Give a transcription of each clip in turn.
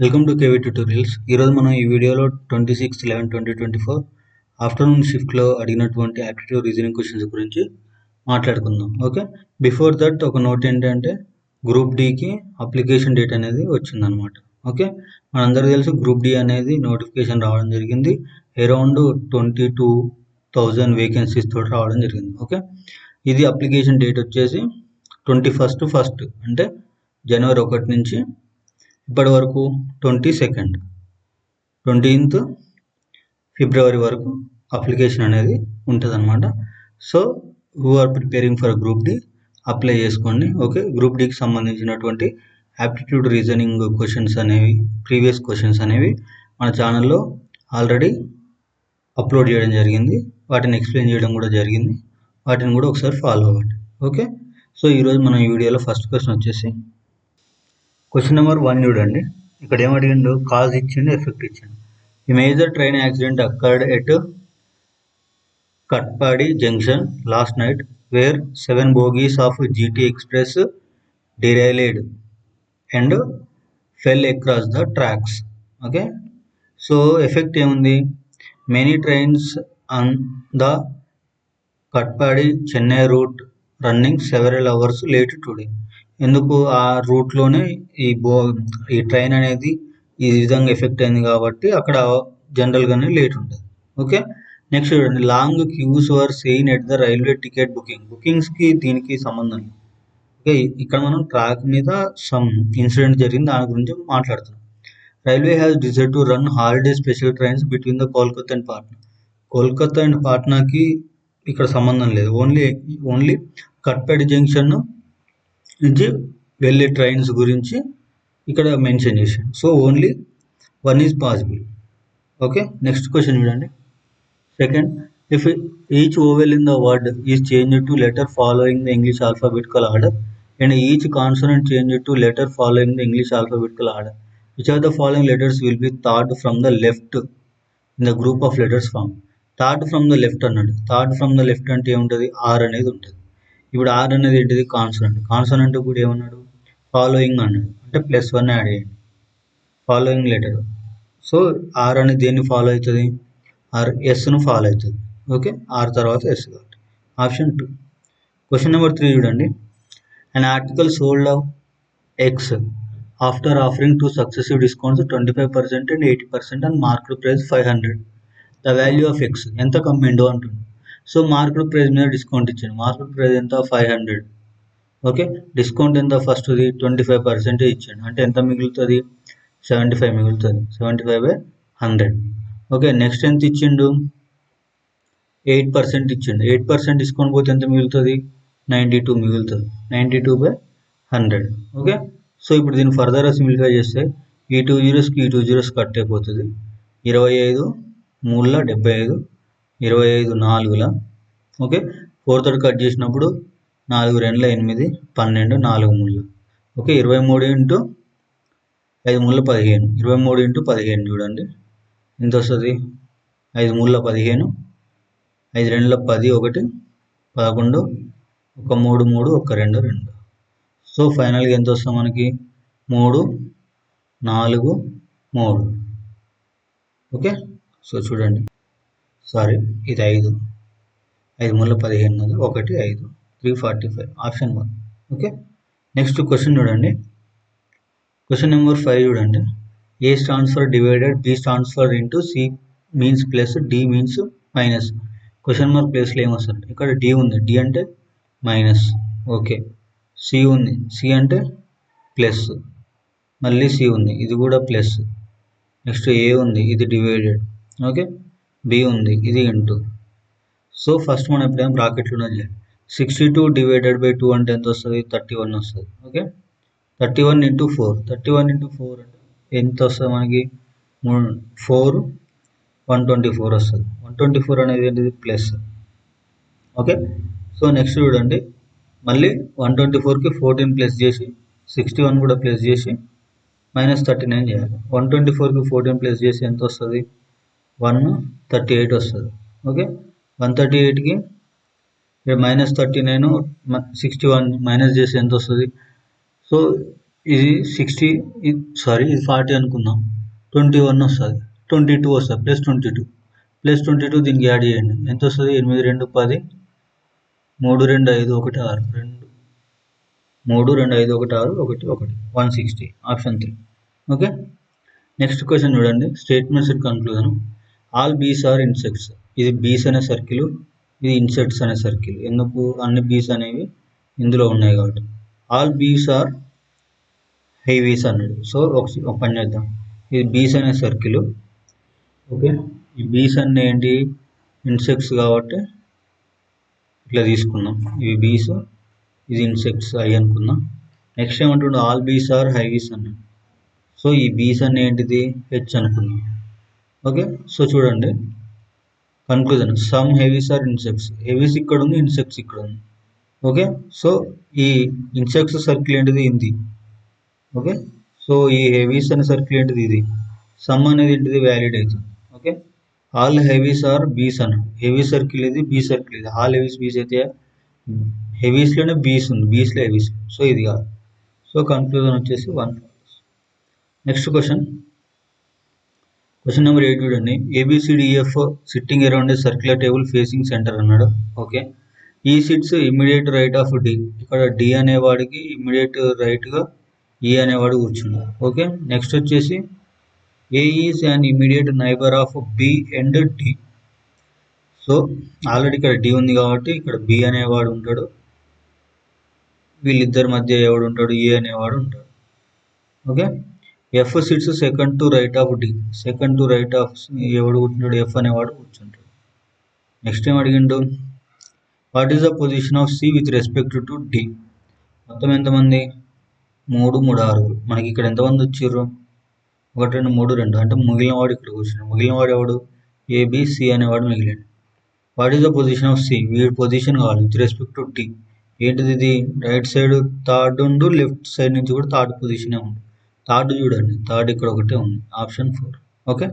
Welcome to KV tutorials. ఈరోజు మనం ఈ వీడియోలో 26/11/2024 ఆఫ్టర్నూన్ షిఫ్ట్లో అడిగినటువంటి యాప్టిట్యూడ్ రీజనింగ్ క్వశ్చన్స్ గురించి మాట్లాడుకుందాం. ఓకే, బిఫోర్ దట్ ఒక నోట్ ఏంటంటే గ్రూప్ డికి అప్లికేషన్ డేట్ అనేది వచ్చిందనమాట. ఓకే, మనందరికీ తెలుసు గ్రూప్ డి అనేది నోటిఫికేషన్ రావడం జరిగింది. అరౌండ్ 22,000 వేకెన్సీస్ తోటి రావడం జరిగింది. ఓకే, ఇది అప్లికేషన్ డేట్ వచ్చేసి 21st అంటే జనవరి 1 నుంచి ఇప్పటి వరకు 20th ఫిబ్రవరి వరకు అప్లికేషన్ అనేది ఉంటుంది అనమాట. So who are preparing for group D apply చేసుకోండి. ఓకే, గ్రూప్ డికి సంబంధించినటువంటి యాప్టిట్యూడ్ రీజనింగ్ క్వశ్చన్స్ అనేవి, ప్రీవియస్ క్వశ్చన్స్ అనేవి మన ఛానల్లో ఆల్రెడీ అప్లోడ్ చేయడం జరిగింది. వాటిని ఎక్స్ప్లెయిన్ చేయడం కూడా జరిగింది. వాటిని కూడా ఒకసారి ఫాలో అవ్వండి. ఓకే, సో ఈరోజు మనం ఈ వీడియోలో ఫస్ట్ క్వశ్చన్ వచ్చేసి క్వశ్చన్ నెంబర్ 1 చూడండి. ఇక్కడ ఏమడిగిండు, కాజ్ ఇచ్చిండు, ఎఫెక్ట్ ఇచ్చిండు. ఈ major train accident occurred at Katpadi junction last night where 7 bogies of GT Express derailed and fell across the tracks. Okay, so effect ఏముంది, many trains on the Katpadi Chennai route running several hours late today. ఎందుకు ఆ రూట్లోనే ఈ train అనేది ఈ విధంగా effect అయింది కాబట్టి అక్కడ జనరల్గానే లేట్ ఉంటుంది. ఓకే, నెక్స్ట్ చూడండి, long queues were seen at the railway ticket బుకింగ్స్కి దీనికి సంబంధం లేదు. ఓకే, ఇక్కడ మనం ట్రాక్ మీద సమ్ ఇన్సిడెంట్ జరిగింది, దాని గురించి మాట్లాడుతున్నాం. Railway has decide to run holiday special trains between the Kolkata and Patna. Kolkata and పాట్నాకి ఇక్కడ సంబంధం లేదు, ఓన్లీ కట్పాడి జంక్షన్ నుంచి వెళ్ళే ట్రైన్స్ గురించి ఇక్కడ మెన్షన్ చేశాను. So only 1 is possible. Okay, next question చూడండి. Second, if each vowel in the word is changed to letter following the English alphabetical order and each consonant changed to letter following the English alphabetical order, which are the following letters will be third from the left in the group of letters form. Third from the left అన్నాడు. Third from the left అంటే ఏముంటుంది, are అనేది ఉంటుంది. ఇప్పుడు are అనేది ఏంటిది, consonant కూడా ఏమన్నాడు, ఫాలోయింగ్ అన్నాడు, అంటే +1 యాడ్ చేయండి, ఫాలోయింగ్ లెటర్. సో ఆర్ అనేది దేన్ని ఫాలో అవుతుంది, ఎస్ను ఫాలో అవుతుంది. ఓకే, ఆర్ తర్వాత ఎస్ కాబట్టి ఆప్షన్ 2. క్వశ్చన్ నెంబర్ 3 చూడండి. An article sold of X after offering 2 successive discounts 25% and 80% and market price 500. The value of X ఎంత కమ్మిండో అంటుంది. సో మార్కెట్ ప్రైస్ మీద డిస్కౌంట్ ఇచ్చాడు. మార్కెట్ ప్రైస్ ఎంత, 500. ఓకే, డిస్కౌంట్ ఎంత, ఫస్ట్ది 25% ఇచ్చాడు, అంటే ఎంత మిగులుతుంది, 75 మిగులుతుంది. 75/100. ఓకే, నెక్స్ట్ ఎంత ఇచ్చిండు, 8% ఇచ్చిండు. 8% డిస్కౌంట్ పోతే ఎంత మిగులుతుంది, 92 మిగులుతుంది. 92/100. ఓకే, సో ఇప్పుడు దీన్ని ఫర్దర్ సింప్లిఫై చేస్తే ఈ 2 zeros ఈ 2 zeros కట్ అయిపోతుంది. 25 3 75, 25 4. ఓకే, 4 తోటి కట్ చేసినప్పుడు 4 2 8, 12 4 3. ఓకే, 23 × 5 3 15. 23 × 15 చూడండి ఎంత వస్తుంది, 5 3 15, 5 2 10, 1 11, 1 3 1 2 2. సో ఫైనల్గా ఎంత వస్తుంది మనకి, 3 4 3. ఓకే, సో చూడండి, సారీ ఇది 5 3 15 కదా, 1 5 345, ఆప్షన్ 1. ఓకే, నెక్స్ట్ క్వశ్చన్ చూడండి. క్వశ్చన్ నెంబర్ 5 చూడండి. A stands for divided, B stands for into, C means plus, D means minus. Question mark ప్లేస్లో ఏమొస్తుంది, ఇక్కడ డి ఉంది, డి అంటే మైనస్. ఓకే, సి ఉంది, సి అంటే ప్లస్, మళ్ళీ సి ఉంది, ఇది కూడా ప్లస్. నెక్స్ట్ ఏ ఉంది, ఇది డివైడెడ్. ఓకే, బి ఉంది, ఇది ఇంటూ. సో ఫస్ట్ మనం ఎప్పుడైనా బ్రాకెట్లో చేయాలి. 62 డివైడెడ్ బై 2 అంటే ఎంత వస్తుంది, 31 వస్తుంది. ఓకే, 31 × 4. 31 × 4 అంటే ఎంత వస్తుంది మనకి, 4 124 వస్తుంది. 124 అనేది ఏంటిది, ప్లస్. ఓకే, సో నెక్స్ట్ చూడండి, మళ్ళీ 124కి 14 ప్లస్ చేసి 61 కూడా ప్లస్ చేసి -39 చేయాలి. 124కి 14 ప్లస్ చేసి ఎంత వస్తుంది, 138 వస్తుంది. ఓకే, 138కి -39 61 మైనస్ చేసి ఎంత వస్తుంది. సో ఇది 60, సారీ ఇది 40 అనుకుందాం. 21 వస్తుంది, 22 వస్తుంది, +22 దీనికి యాడ్ చేయండి. ఎంత వస్తుంది? 8 2 10, 3 2 5 1 6, 3 2 5 1 6 1 1 160, ఆప్షన్ 3. ఓకే, నెక్స్ట్ క్వశ్చన్ చూడండి. Statements and conclusion. All bees are insects. ఇది బీస్ అనే సర్కిల్, ఇది ఇన్సెక్ట్స్ అనే సర్కిల్. ఎందుకు? అన్ని బీస్ అనేవి ఇందులో ఉన్నాయి కాబట్టి. ఆల్ బీస్ ఆర్ హైవీస్ అన్నాడు. సో ఒక పని చేద్దాం. ఇది బీస్ అనే సర్కిల్. ఓకే, ఈ బీస్ అన్నీ ఏంటి? ఇన్సెక్ట్స్ కాబట్టి ఇట్లా తీసుకుందాం. ఇవి బీస్, ఇది ఇన్సెక్ట్స్ ఐ అనుకుందాం. నెక్స్ట్ ఏమంటుండే? ఆల్ బీస్ ఆర్ హైవీస్ అన్నాడు. సో ఈ బీస్ అన్ని ఏంటిది? హెచ్ అనుకుందాం. ఓకే, సో చూడండి conclusion. Some hives are insects. Hives ఇక్కడ ఉంది, ఇన్సెక్ట్స్ ఇక్కడ ఉంది. ఓకే, సో ఈ ఇన్సెక్ట్స్ సర్కిల్ ఏంటిది? ఇది. ఓకే, సో ఈ హెవీస్ అనే సర్కిల్ ఏంటిది? ఇది. సమ్ అనేది ఏంటిది? వ్యాలిడ్ అవుతుంది. ఓకే, ఆల్ హెవీస్ ఆర్ బీస్ అన్నాడు. హెవీ సర్కిల్ ఇది, బీ సర్కిల్ ఇది. ఆల్ హెవీస్ బీస్ అయితే హెవీస్లోనే బీస్ ఉంది, బీస్లో హెవీస్. సో ఇది కాదు. సో కన్క్లూజన్ వచ్చేసి 1. నెక్స్ట్ క్వశ్చన్ నెంబర్ 8 చూడండి. ABCDEF sitting around a circular table facing centre అన్నాడు. Okay, E sits immediate right of D. ఇక్కడ డి అనేవాడికి ఇమ్మీడియట్ రైట్గా ఈ అనేవాడు కూర్చున్నాడు. ఓకే, నెక్స్ట్ వచ్చేసి A is and immediate neighbour of B and D. So already ఇక్కడ D ఉంది కాబట్టి ఇక్కడ బి అనేవాడు ఉంటాడు. వీళ్ళిద్దరి మధ్య ఎవడు ఉంటాడు? ఏ అనేవాడు ఉంటాడు. Okay, F sits second to right of D. Second to right of ఎవడు కూర్చుంటాడు? ఎఫ్ అనేవాడు కూర్చుంటాడు. నెక్స్ట్ ఏం అడిగిండు? What is the position of C with respect to D. మొత్తం ఎంతమంది? 3 3 6. మనకి ఇక్కడ ఎంతమంది వచ్చిర్రు? 1 2 3 2. అంటే మిగిలిన వాడు ఇక్కడ కూర్చున్నాడు. మిగిలిన వాడు ఎవడు? ఏబిసి అనేవాడు మిగిలిండు. What is the position of C? వీడి పొజిషన్ కావాలి విత్ రెస్పెక్ట్ టు డి. ఏంటిది? ఇది రైట్ సైడ్ థర్డ్ ఉండు, లెఫ్ట్ సైడ్ నుంచి కూడా థర్డ్ పొజిషనే ఉంది. థర్డ్ చూడండి, థర్డ్ ఇక్కడ ఒకటే ఉంది, ఆప్షన్ 4. ఓకే,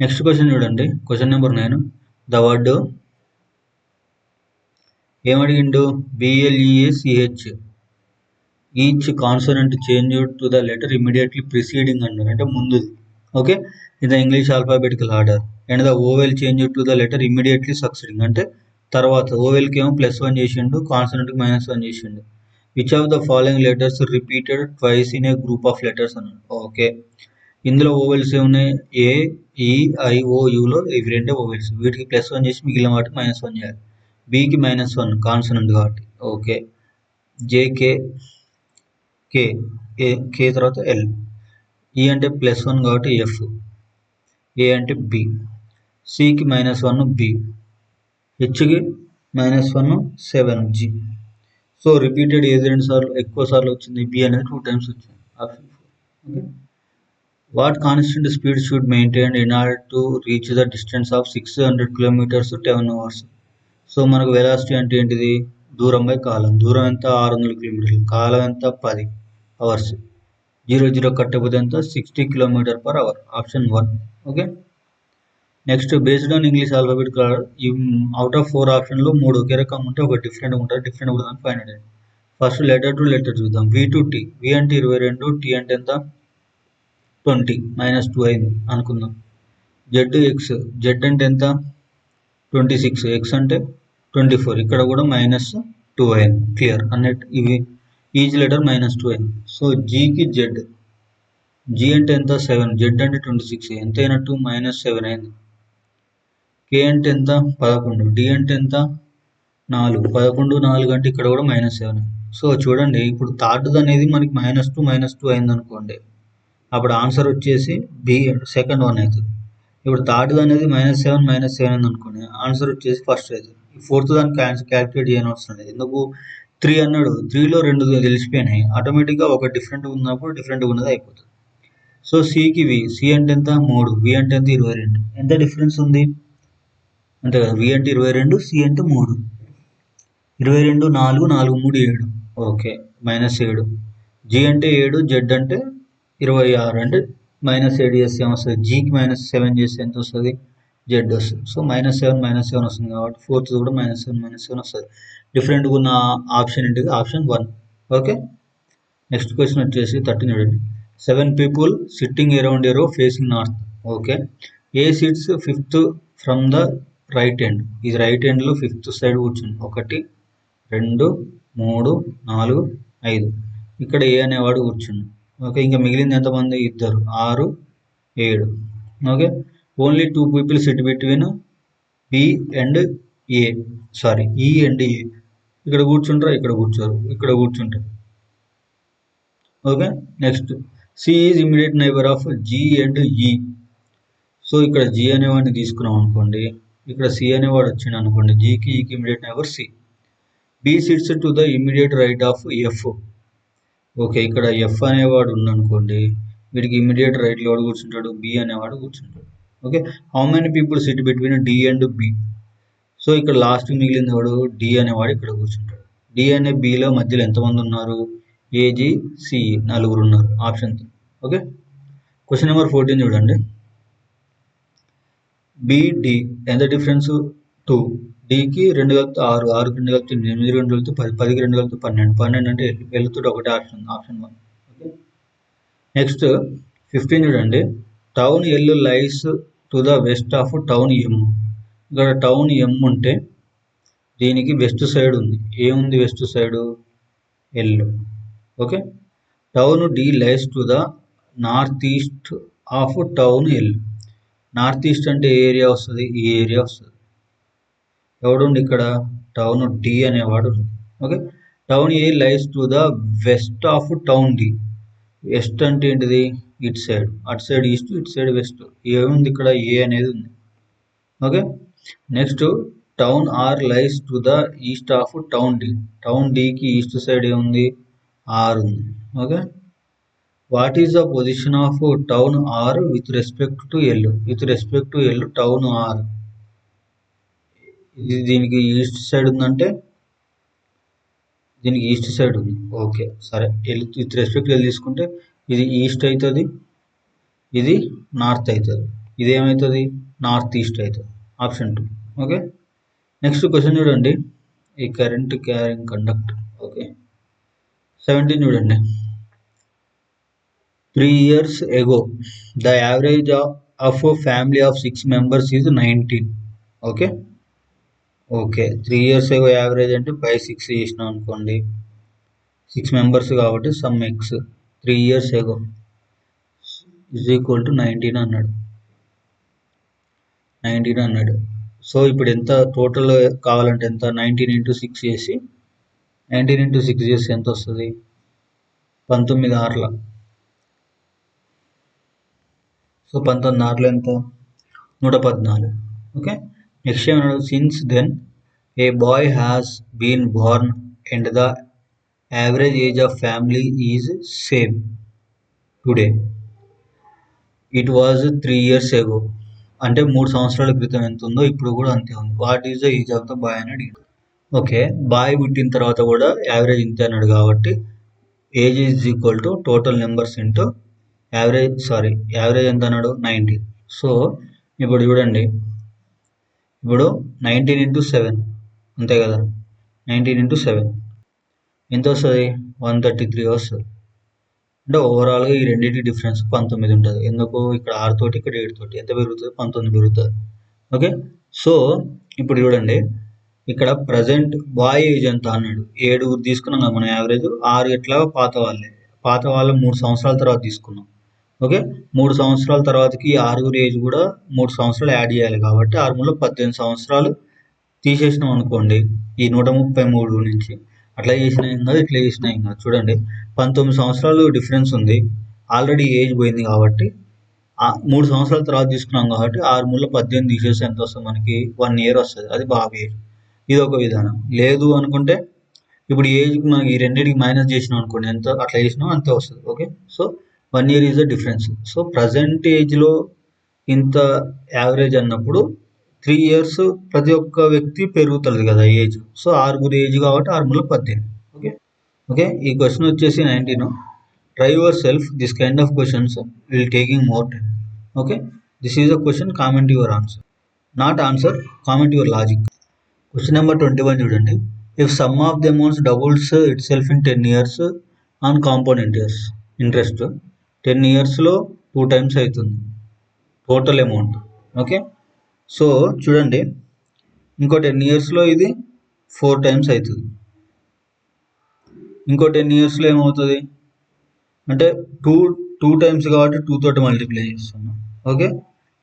నెక్స్ట్ క్వశ్చన్ చూడండి. Question number 9. ద వర్డ్ ఏమడిగిండు? BLEACH each consonant change to the letter immediately preceding అన్నారు, అంటే ముందుది. Okay, in the English alphabetical order. And the vowel change to the letter immediately succeeding, అంటే తర్వాత. ఓవెల్కి ఏమో +1 చేసిండు, కాన్సోనెంట్కి -1 చేసిండు. Which of the following letters repeated twice in a group of letters అన్నాడు. ఓకే, ఇందులో ఓవెల్స్ ఏమున్నాయి? ఏ, ఈ, ఐ, ఓ, యూలో ఇవి రెండే ఓవెల్స్. వీటికి +1 చేసి మిగిలిన వాటికి -1 చేయాలి. బికి -1 కాన్సోనెంట్ కాబట్టి. ఓకే, జేకే, కే, కే తర్వాత ఎల్. ఈ అంటే +1 కాబట్టి ఎఫ్. ఏ అంటే బి. సికి -1 బి. హెచ్కి -1 7 జి. సో రిపీటెడ్ ఏది 2 సార్లు ఎక్కువ సార్లు వచ్చింది? బి అనేది 2 టైమ్స్ వచ్చింది, option 4. Okay, what constant speed should maintain in order to reach the distance of 600 kilometres 10 hours. So మనకు వెలాసిటీ అంటే ఏంటిది? దూరం బై కాలం. దూరం ఎంత? 600 కిలోమీటర్లు. కాలం ఎంత? 10 అవర్స్. 0 0 కట్టకపోతే ఎంత? 60 km/h, option 1. Okay, next based on English alphabetical order. ఈ అవుట్ ఆఫ్ 4 ఆప్షన్లో 3 ఒకే రకం ఉంటే ఒక డిఫరెంట్ ఉంటుంది. డిఫరెంట్ ఉంటుందని ఫైండ్ అవుట్ చేయండి. ఫస్ట్ లెటర్ టు లెటర్ చూద్దాం. వి టు టీ. వి అంటే 22, టీ అంటే ఎంత? 20, -2 అయింది అనుకుందాం. Z X. జెడ్ అంటే ఎంత? 26. ఎక్స్ అంటే 24. ఇక్కడ కూడా -2 అయింది. క్లియర్ అన్నట్టు. ఇవి ఈచ్ లెటర్ -2 అయింది. So జీకి Z. జీ అంటే ఎంత? 7. జెడ్ అంటే 26. ఎంత అయినట్టు? -7 అయింది. కే అంటే ఎంత? 11. డి అంటే ఎంత? 4. 11 4 అంటే ఇక్కడ కూడా -7. సో చూడండి, ఇప్పుడు థర్డ్ అనేది మనకి -2 అయింది అనుకోండి, అప్పుడు ఆన్సర్ వచ్చేసి బి, సెకండ్ వన్ అవుతుంది. ఇప్పుడు థర్డ్ అనేది -7 అయింది అనుకోండి, ఆన్సర్ వచ్చేసి ఫస్ట్ అవుతుంది. ఫోర్త్ దానికి క్యాల్కులేట్ చేయని అవసరం లేదు. ఎందుకు? 3 అన్నాడు, 3లో 2 తెలిసిపోయినాయి. ఆటోమేటిక్గా ఒక డిఫరెంట్ ఉన్నప్పుడు డిఫరెంట్ ఉన్నది అయిపోతుంది. సో సికి వి. సి అంటే ఎంత? 3. వి అంటే ఎంత? 22. ఎంత డిఫరెన్స్ ఉంది? అంతే కదా, వి అంటే 22, సి అంటే 3. 22 4 4 3 7. ఓకే, -7. జి అంటే 7, జెడ్ అంటే 26. అంటే -7 చేస్తే ఏమొస్తుంది? జీకి -7 చేస్తే ఎంత వస్తుంది? జెడ్ వస్తుంది. సో -7 వస్తుంది కాబట్టి ఫోర్త్ కూడా -7 వస్తుంది. డిఫరెంట్గా ఉన్న ఆప్షన్ ఏంటిది? ఆప్షన్ 1. ఓకే, నెక్స్ట్ క్వశ్చన్ వచ్చేసి 13 చూడండి. 7 people sitting around a row facing north. Okay, A sits fifth from the right end. ఇది రైట్ ఎండ్లో ఫిఫ్త్ సైడ్ కూర్చుంది. 1 2 3 4 5. ఇక్కడ ఏ అనేవాడు కూర్చుంది. ఓకే, ఇంకా మిగిలింది ఎంతమంది? ఇద్దరు, 6 7. Okay, only 2 people sit between B and A, sorry E and A. ఇక్కడ కూర్చుంటారా? ఇక్కడ కూర్చోరు, ఇక్కడ కూర్చుంటారు. Okay, next C is immediate neighbour of G and E. So ఇక్కడ జి అనేవాడిని తీసుకున్నాం అనుకోండి, ఇక్కడ సి అనేవాడు వచ్చిండు అనుకోండి, జీకి ఈకి immediate neighbour C. B sits to the immediate right of F. Okay, ఇక్కడ ఎఫ్ అనేవాడు ఉందనుకోండి, వీడికి ఇమీడియట్ రైట్లో వాడు కూర్చుంటాడు, బి అనేవాడు కూర్చుంటాడు. Okay, how many people sit between D and B. So ఇక్కడ లాస్ట్ మిగిలింది వాడు డి అనేవాడు ఇక్కడ కూర్చుంటాడు. డి అనే బిలో మధ్యలో ఎంతమంది ఉన్నారు? ఏజీ సిఈ 4 ఉన్నారు. ఆప్షన్ 3. ఓకే, క్వశ్చన్ నెంబర్ 14 చూడండి. బిడి ఎంత డిఫరెన్స్? 2. డికి 2 కలిపితే 6, 6కి 2 కలిపితే 8, 8 2 కలిపితే 10, 10కి 2 కలిపితే 12, 12 అంటే వెళ్తుంటే ఒకటే ఆప్షన్ 1. ఓకే, నెక్స్ట్ 15 చూడండి. Town L lies to the west of town M. ఇక్కడ టౌన్ ఎం ఉంటే దీనికి వెస్ట్ సైడ్ ఉంది. ఏముంది west side? L. Okay, town D lies to the north east of town L. North east అంటే ఏ area వస్తుంది? ఈ ఏరియా వస్తుంది. ఎవడుండి ఇక్కడ? టౌన్ డి అనేవాడు ఉంది. Okay, town A lies to the west of town D. West అంటే ఏంటిది? ఇట్ సైడ్, అటు సైడ్ ఈస్ట్, ఇటు సైడ్ వెస్ట్. ఏముంది ఇక్కడ? ఏ అనేది ఉంది. Okay, next town R lies to the east of town D. Town డికి ఈస్ట్ సైడ్ ఏముంది? ఆర్ ఉంది. Okay, what is the position of town R with respect to L? With respect to L town R ఇది దీనికి east side ఉందంటే దీనికి east side ఉంది. Okay, సరే, L with respect L తీసుకుంటే ఇది ఈస్ట్ అవుతుంది, ఇది నార్త్ అవుతుంది, ఇది ఏమవుతుంది? నార్త్ ఈస్ట్ అవుతుంది. ఆప్షన్ 2. ఓకే, నెక్స్ట్ క్వశ్చన్ చూడండి. ఈ కరెంట్ క్యారింగ్ కండక్ట్. ఓకే, 17 చూడండి. 3 years ago, the average of a family of 6 members is 19. Okay, okay, 3 years ago average అంటే బై 6 చేసినాం అనుకోండి, 6 members కాబట్టి some X. 3 years ago is equal to 19 అన్నాడు. 19 అన్నాడు. So ఇప్పుడు ఎంత టోటల్ కావాలంటే ఎంత? 19 into 6 చేసి 19 into 6 చేసి ఎంత వస్తుంది? 19 ఆర్ల. సో 19 ఆర్లు ఎంత? 114. ఓకే, నెక్స్ట్ ఏమన్నాడు? Since then a boy has been born and the average age of family is same today it was 3 years ago. అంటే 3 సంవత్సరాల క్రితం ఎంత ఉందో ఇప్పుడు కూడా అంతే ఉంది. What is the age of the boy అని అడిగాడు. ఓకే, బాయ్ పుట్టిన తర్వాత కూడా యావరేజ్ ఇంతే అన్నాడు కాబట్టి age is equal to total numbers into average. Sorry, average ఎంత అన్నాడు? 19. సో ఇప్పుడు చూడండి, ఇప్పుడు 19 into 7 అంతే కదా? 19 into 7 ఎంత వస్తుంది? 133 వస్తుంది. అంటే ఓవరాల్గా ఈ రెండింటి డిఫరెన్స్ 19 ఉంటుంది. ఎందుకు? ఇక్కడ 6 తోటి ఇక్కడ 7 తోటి ఎంత పెరుగుతుంది? 19 పెరుగుతుంది. ఓకే, సో ఇప్పుడు చూడండి, ఇక్కడ ప్రజెంట్ బాయ్ ఏజ్ ఎంత అన్నాడు? 7 తీసుకున్నాం కదా మనం యావరేజ్. 6 ఎట్లా? పాత వాళ్ళ 3 సంవత్సరాల తర్వాత తీసుకున్నాం. ఓకే, 3 సంవత్సరాల తర్వాతకి 6 ఏజ్ కూడా 3 సంవత్సరాలు యాడ్ చేయాలి కాబట్టి 6 3 18 సంవత్సరాలు తీసేసినాం అనుకోండి ఈ 133 నుంచి. అట్లా చేసినా ఏం కాదు, ఇట్లా చేసినా ఏం కాదు. చూడండి, 19 సంవత్సరాలు డిఫరెన్స్ ఉంది. ఆల్రెడీ ఏజ్ పోయింది కాబట్టి 3 సంవత్సరాల తర్వాత తీసుకున్నాం కాబట్టి 6 3 18 తీసేసి ఎంత వస్తుంది మనకి? 1 year వస్తుంది. అది బాబు ఏజ్. ఇది ఒక విధానం. లేదు అనుకుంటే ఇప్పుడు ఏజ్కి మనకి ఈ రెండింటికి మైనస్ చేసినాం అనుకోండి, ఎంత అట్లా చేసినాం అంతే వస్తుంది. Okay, so 1 year is the difference. So present ఏజ్లో ఇంత యావరేజ్ అన్నప్పుడు 3 years ప్రతి ఒక్క వ్యక్తి పెరుగుతుంది కదా ఏజ్. సో 6 ఏజ్ కాబట్టి 6 3 18. ఓకే, ఓకే, ఈ క్వశ్చన్ వచ్చేసి 19. Try your self this kind of questions will taking more time. Okay, this is a question, comment your answer. Not answer, comment your logic. Question number 21 చూడండి. If some of the amounts doubles it self in 10 years on compound interest 10 ఇయర్స్లో 2 times అవుతుంది total amount. Okay, so చూడండి ఇంకో 10 ఇయర్స్లో ఇది 4 times అవుతుంది. ఇంకో 10 ఇయర్స్లో ఏమవుతుంది అంటే టూ టైమ్స్ కాబట్టి 2 తోటి మల్టిప్లై చేస్తున్నాం. ఓకే,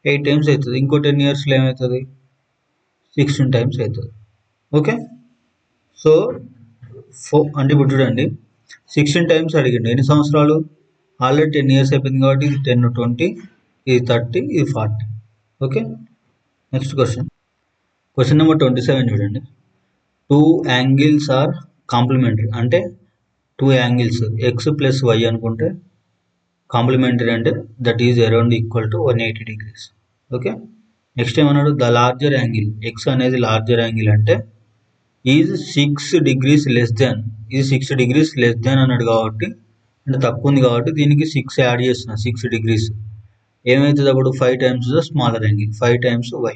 8 టైమ్స్ అవుతుంది. ఇంకో 10 ఇయర్స్లో ఏమవుతుంది 16 టైమ్స్ అవుతుంది. ఓకే, సో అంటే ఇప్పుడు చూడండి 16 టైమ్స్ అడిగిండు. ఎన్ని సంవత్సరాలు? ఆల్రెడీ 10 ఇయర్స్ అయిపోయింది కాబట్టి ఇది 10, 20, ఇది 30, ఇది 40. ఓకే, నెక్స్ట్ క్వశ్చన్ నెంబర్ 27 చూడండి. 2 యాంగిల్స్ ఆర్ కాంప్లిమెంటరీ అంటే 2 యాంగిల్స్ ఎక్స్ ప్లస్ వై అనుకుంటే కాంప్లిమెంటరీ అంటే that is around equal to 180 degrees. Okay, next ఏమన్నాడు? ద లార్జర్ యాంగిల్ ఎక్స్ అనేది లార్జర్ యాంగిల్ అంటే ఈజ్ 6 degrees లెస్ దాన్, ఇది 6 degrees లెస్ దాన్ అన్నాడు కాబట్టి అంటే తక్కువ ఉంది కాబట్టి దీనికి 6 యాడ్ చేస్తున్నా 6 degrees. ఏమవుతుంది అప్పుడు 5 times the smaller angle, 5 times Y.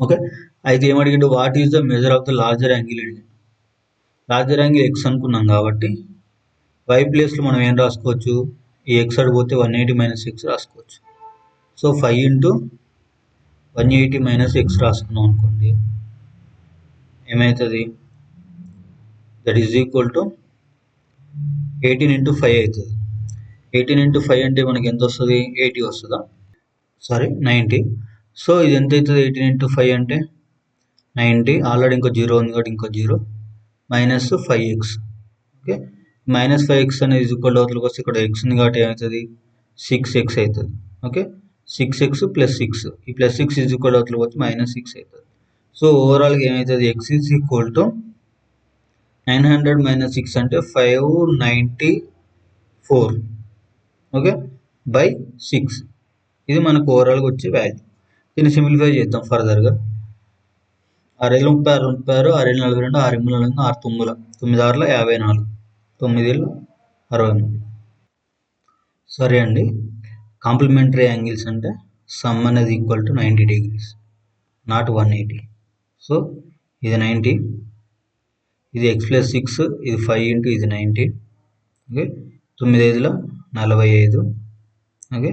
Okay, అయితే ఏమడిగిండు? What is the measure of the larger angle అడిగిండు. లార్జర్ యాంగిల్ ఎక్స్ అనుకున్నాం కాబట్టి వై ప్లేస్లో మనం ఏం రాసుకోవచ్చు? ఈ ఎక్స్ అడిగిపోతే 180 minus x రాసుకోవచ్చు. సో 5 into 180 minus x రాసుకున్నాం అనుకోండి, ఏమవుతుంది? That is equal to 18 into 5 అవుతుంది. 18 into 5 అంటే మనకి ఎంత వస్తుంది? 80 వస్తుందా? సారీ 90. సో ఇది ఎంత అవుతుంది? 18 into 5 అంటే 90. ఆల్రెడీ ఇంకో 0 ఉంది కాబట్టి ఇంకో 0 minus 5x. Okay, minus 5x అనేది ఈక్వల్ అవతలకి వస్తే ఇక్కడ x ఉంది కాబట్టి ఏమవుతుంది? 6x అవుతుంది. ఓకే, 6x ప్లస్ 6, ఈ ప్లస్ 6 ఈజ్ ఈక్వల్ అవతలకి వచ్చి మైనస్ 6 అవుతుంది. సో ఓవరాల్గా ఏమవుతుంది? x is equal to 900 minus 6 అంటే 594. Okay, by 6. ఇది మనకు ఓవరాల్గా వచ్చే వాల్యూ. దీన్ని సింప్లిఫై చేద్దాం ఫర్దర్గా. 6 ఏళ్ళు 36, 36, 6 ఏళ్ళు 42, 6 ఎనిమిది 6 9, 9 6 54, 9 ఏళ్ళు 63. సరే అండి, కాంప్లిమెంటరీ యాంగిల్స్ అంటే సమ్ అనేది equal to 90 degrees, not 180. So ఇది 90, ఇది x ప్లస్ 6, ఇది 5 ఇంటూ ఇది 90. ఓకే, 9 5 45. Okay,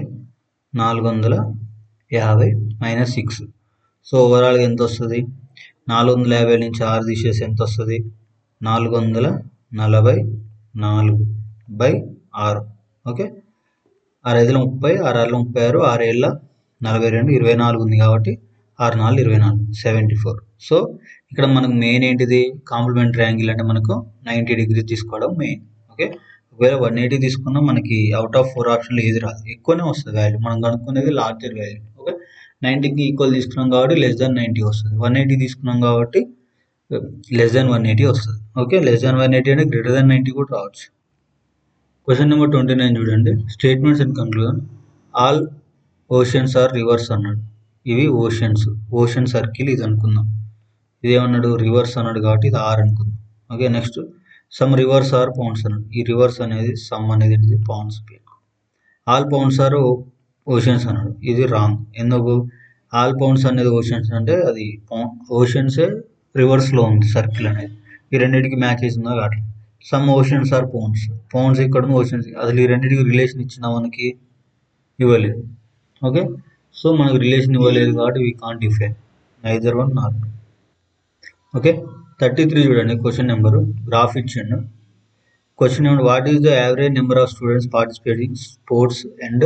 450 minus 6. సో ఓవరాల్గా ఎంత వస్తుంది? 450 నుంచి 6 తీసేసి ఎంత వస్తుంది? 444 బై 6. ఓకే, 6 5 30, 6 6 36, 6 7 42, 24 ఉంది కాబట్టి 6 4 24, 74. సో ఇక్కడ మనకు మెయిన్ ఏంటిది? కాంప్లిమెంటరీ యాంగిల్ అంటే మనకు 90 degrees తీసుకోవడం మెయిన్. ఓకే, ఒకవేళ 180 తీసుకున్నా మనకి అవుట్ ఆఫ్ 4 ఆప్షన్లు ఏది రాదు, ఎక్కువనే వస్తుంది వాల్యూ. మనం కనుక్కునేది లార్జర్ వాల్యూ. ఓకే, 90కి ఈక్వల్ తీసుకున్నాం కాబట్టి లెస్ దాన్ 90 వస్తుంది. 180 తీసుకున్నాం కాబట్టి లెస్ దాన్ 180 వస్తుంది. ఓకే, లెస్ దాన్ 180 అంటే గ్రేటర్ దాన్ 90 కూడా రావచ్చు. క్వశ్చన్ నెంబర్ 29 చూడండి. Statements and conclusion. All oceans are rivers అన్నాడు. ఇవి ఓషన్ సర్కిల్ ఇది అనుకుందాం. ఇదేమన్నాడు? రివర్స్ అన్నాడు కాబట్టి ఇది ఆర్ అనుకుందాం. Okay, next some rivers are ponds అన్నాడు. ఈ రివర్స్ అనేది సమ్ అనేది ponds. All ponds are oceans అన్నాడు. ఇది రాంగ్. ఎందుకు? ఆల్ పౌండ్స్ అనేది ఓషన్స్ అంటే అది ఓషన్సే రివర్స్లో ఉంది సర్కిల్ అనేది. ఈ రెండింటికి మ్యాచ్ చేసిందో కావట్లేదు. సమ్ ఓషన్స్ ఆర్ పౌండ్స్ ఇక్కడ ఓషన్స్. అసలు ఈ రెండింటికి రిలేషన్ ఇచ్చిన మనకి ఇవ్వలేదు. ఓకే, సో మనకు రిలేషన్ ఇవ్వలేదు కాబట్టి we can't define neither one not. Okay, 33 చూడండి. క్వశ్చన్ నెంబరు గ్రాఫ్ ఇచ్చిండు. Question number what is the average number of students participating sports and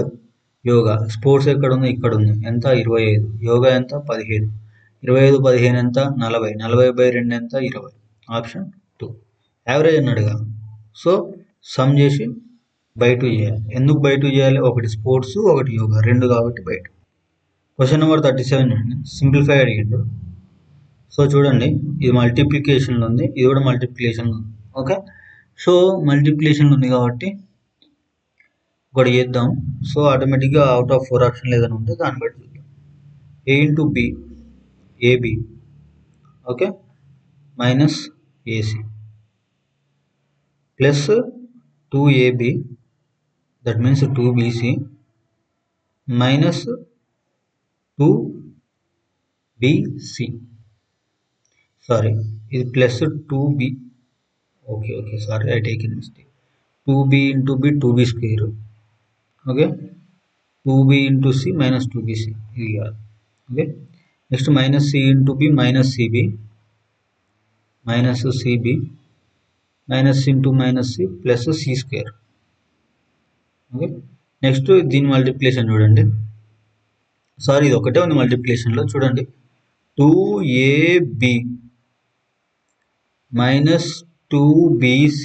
yoga. Sports ఎక్కడ ఉంది? ఇక్కడ ఉంది. ఎంత? 25. యోగా ఎంత? 15. 25 15 ఎంత? 40. 40 బై 2 ఎంత? 20. ఆప్షన్ 2. యావరేజ్ అన్నాడుగా, సో సమ్ చేసి బై 2 చేయాలి. ఎందుకు బై 2 చేయాలి? ఒకటి స్పోర్ట్స్, ఒకటి యోగా, రెండు కాబట్టి బై 2. క్వశ్చన్ నెంబర్ 37 చూడండి. సింప్లిఫై అడిగిండు. సో చూడండి, ఇది మల్టిప్లికేషన్లో ఉంది, ఇది కూడా మల్టిప్లికేషన్లో ఉంది. ఓకే, సో మల్టిప్లికేషన్లో ఉంది కాబట్టి ఒకటి చేద్దాం. సో ఆటోమేటిక్గా అవుట్ ఆఫ్ 4 ఆప్షన్లు ఏదైనా ఉంటే దాన్ని బట్టి చూద్దాం. A into B, AB, okay, minus AC plus 2AB, that means 2BC minus 2BC. Sorry, ఇది plus 2B. Okay sorry, I take in mistake. 2b into b 2b square. Okay, 2b into c minus 2bc. Okay, next minus c into b minus cb minus cb minus into minus c plus c square. Okay, next దీని multiplication చూడండి. Sorry, ఇది ఒకటే ఉంది మల్టిప్లికేషన్లో. చూడండి, 2ab minus 2bc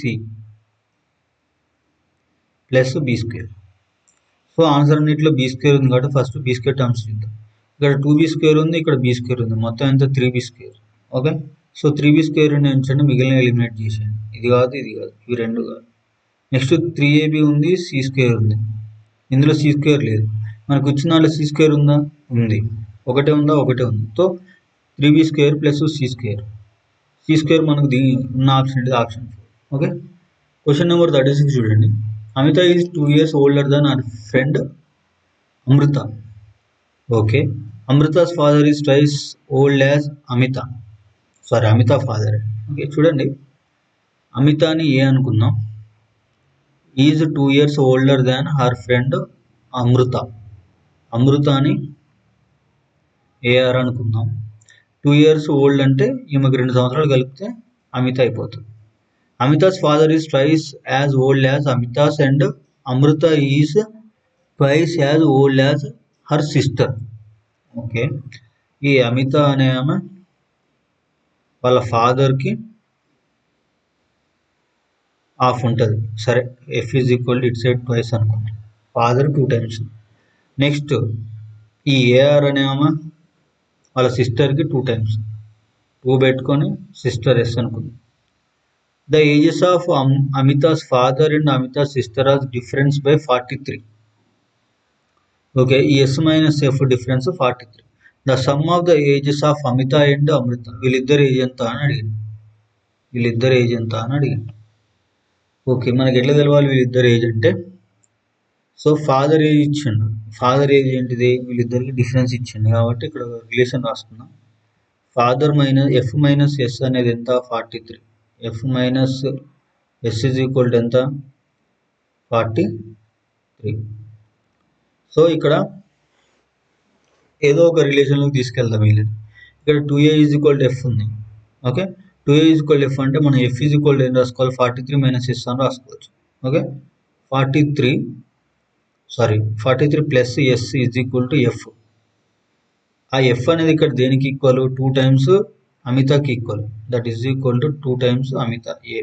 plus B square. So answer అన్నింటిలో B square ఉంది కాబట్టి ఫస్ట్ బీ స్క్వేర్ టర్మ్స్ చూద్దాం. ఇక్కడ 2b స్క్వేర్ ఉంది, ఇక్కడ బీ స్క్వేర్ ఉంది, మొత్తం ఎంత 3b square. Okay, so 3b square ఉంచండి, మిగిలిన ఎలిమినేట్ చేసేయండి. ఇది కాదు, ఇది కాదు, ఇవి రెండు కాదు. నెక్స్ట్ 3ab ఉంది, సి స్క్వేర్ ఉంది, ఇందులో సి స్క్వేర్ లేదు. మనకు వచ్చిన దాంట్లో సి స్క్వేర్ ఉందా? ఉంది. ఒకటే ఉందా? ఒకటే ఉంది. So 3b square plus C square. C square మనకు ఉన్న ఆప్షన్ అంటే ఆప్షన్ 4. ఓకే, క్వశ్చన్ నెంబర్ 36 చూడండి. Amita is 2 years older than our friend Amrita. Okay, Amrita's father is twice old as Amita. Sorry, Amita father. Okay, చూడండి, అమితాని ఏ అనుకుందాం. Is 2 years older than her friend Amrita. అమృతాని AR అనుకుందాం. 2 years old అంటే ఈమెకు 2 సంవత్సరాలు కలిపితే అమిత అయిపోతుంది. Amita's father is twice as old as Amita's and Amrita is twice as old as her sister. Okay, ఈ అమిత అనే ఆమె వాళ్ళ ఫాదర్కి హాఫ్ ఉంటుంది. సరే, ఎఫ్ ఈజ్ ఈక్వల్ ఇట్ సైడ్ ట్వైస్ అనుకుందాం, ఫాదర్ 2 times. నెక్స్ట్ ఈ ఏఆర్ అనే ఆమె వాళ్ళ సిస్టర్కి 2 times, 2 పెట్టుకొని సిస్టర్ ఎస్ అనుకుందాం. The ages of Amita's father and Amita's sister are difference by 43. Okay, ఈ yes minus F difference 43. The sum of the ages of Amita and Amrita, వీళ్ళిద్దరు ఏజ్ ఎంత అని అడిగింది. వీళ్ళిద్దరు ఏజ్ ఎంత అని అడిగింది. ఓకే, మనకి ఎట్లా తెలవాలి వీళ్ళిద్దరు ఏజ్ అంటే? సో ఫాదర్ ఏజ్ ఇచ్చిండు, ఫాదర్ ఏజ్ ఏంటిది? వీళ్ళిద్దరికి డిఫరెన్స్ ఇచ్చిండు కాబట్టి ఇక్కడ రిలేషన్ రాసుకున్నాం. Father minus F minus yes అనేది ఎంత? 43. F minus yes is equal to ఎంత? 43. సో ఇక్కడ ఏదో ఒక రిలేషన్లోకి తీసుకెళ్తాం వీళ్ళని. ఇక్కడ 2a is equal to F ఉంది. Okay, 2a is equal to F అంటే మనం ఎఫ్ ఈజ్ ఈక్వల్ టు ఏం రాసుకోవాలి? 43 మైనస్ ఎస్ అని రాసుకోవచ్చు. Okay, 43 plus S is equal to F. ఆ ఎఫ్ అనేది ఇక్కడ దేనికి ఈక్వల్? 2 times అమితకి equal. That is equal to 2 times Amita A.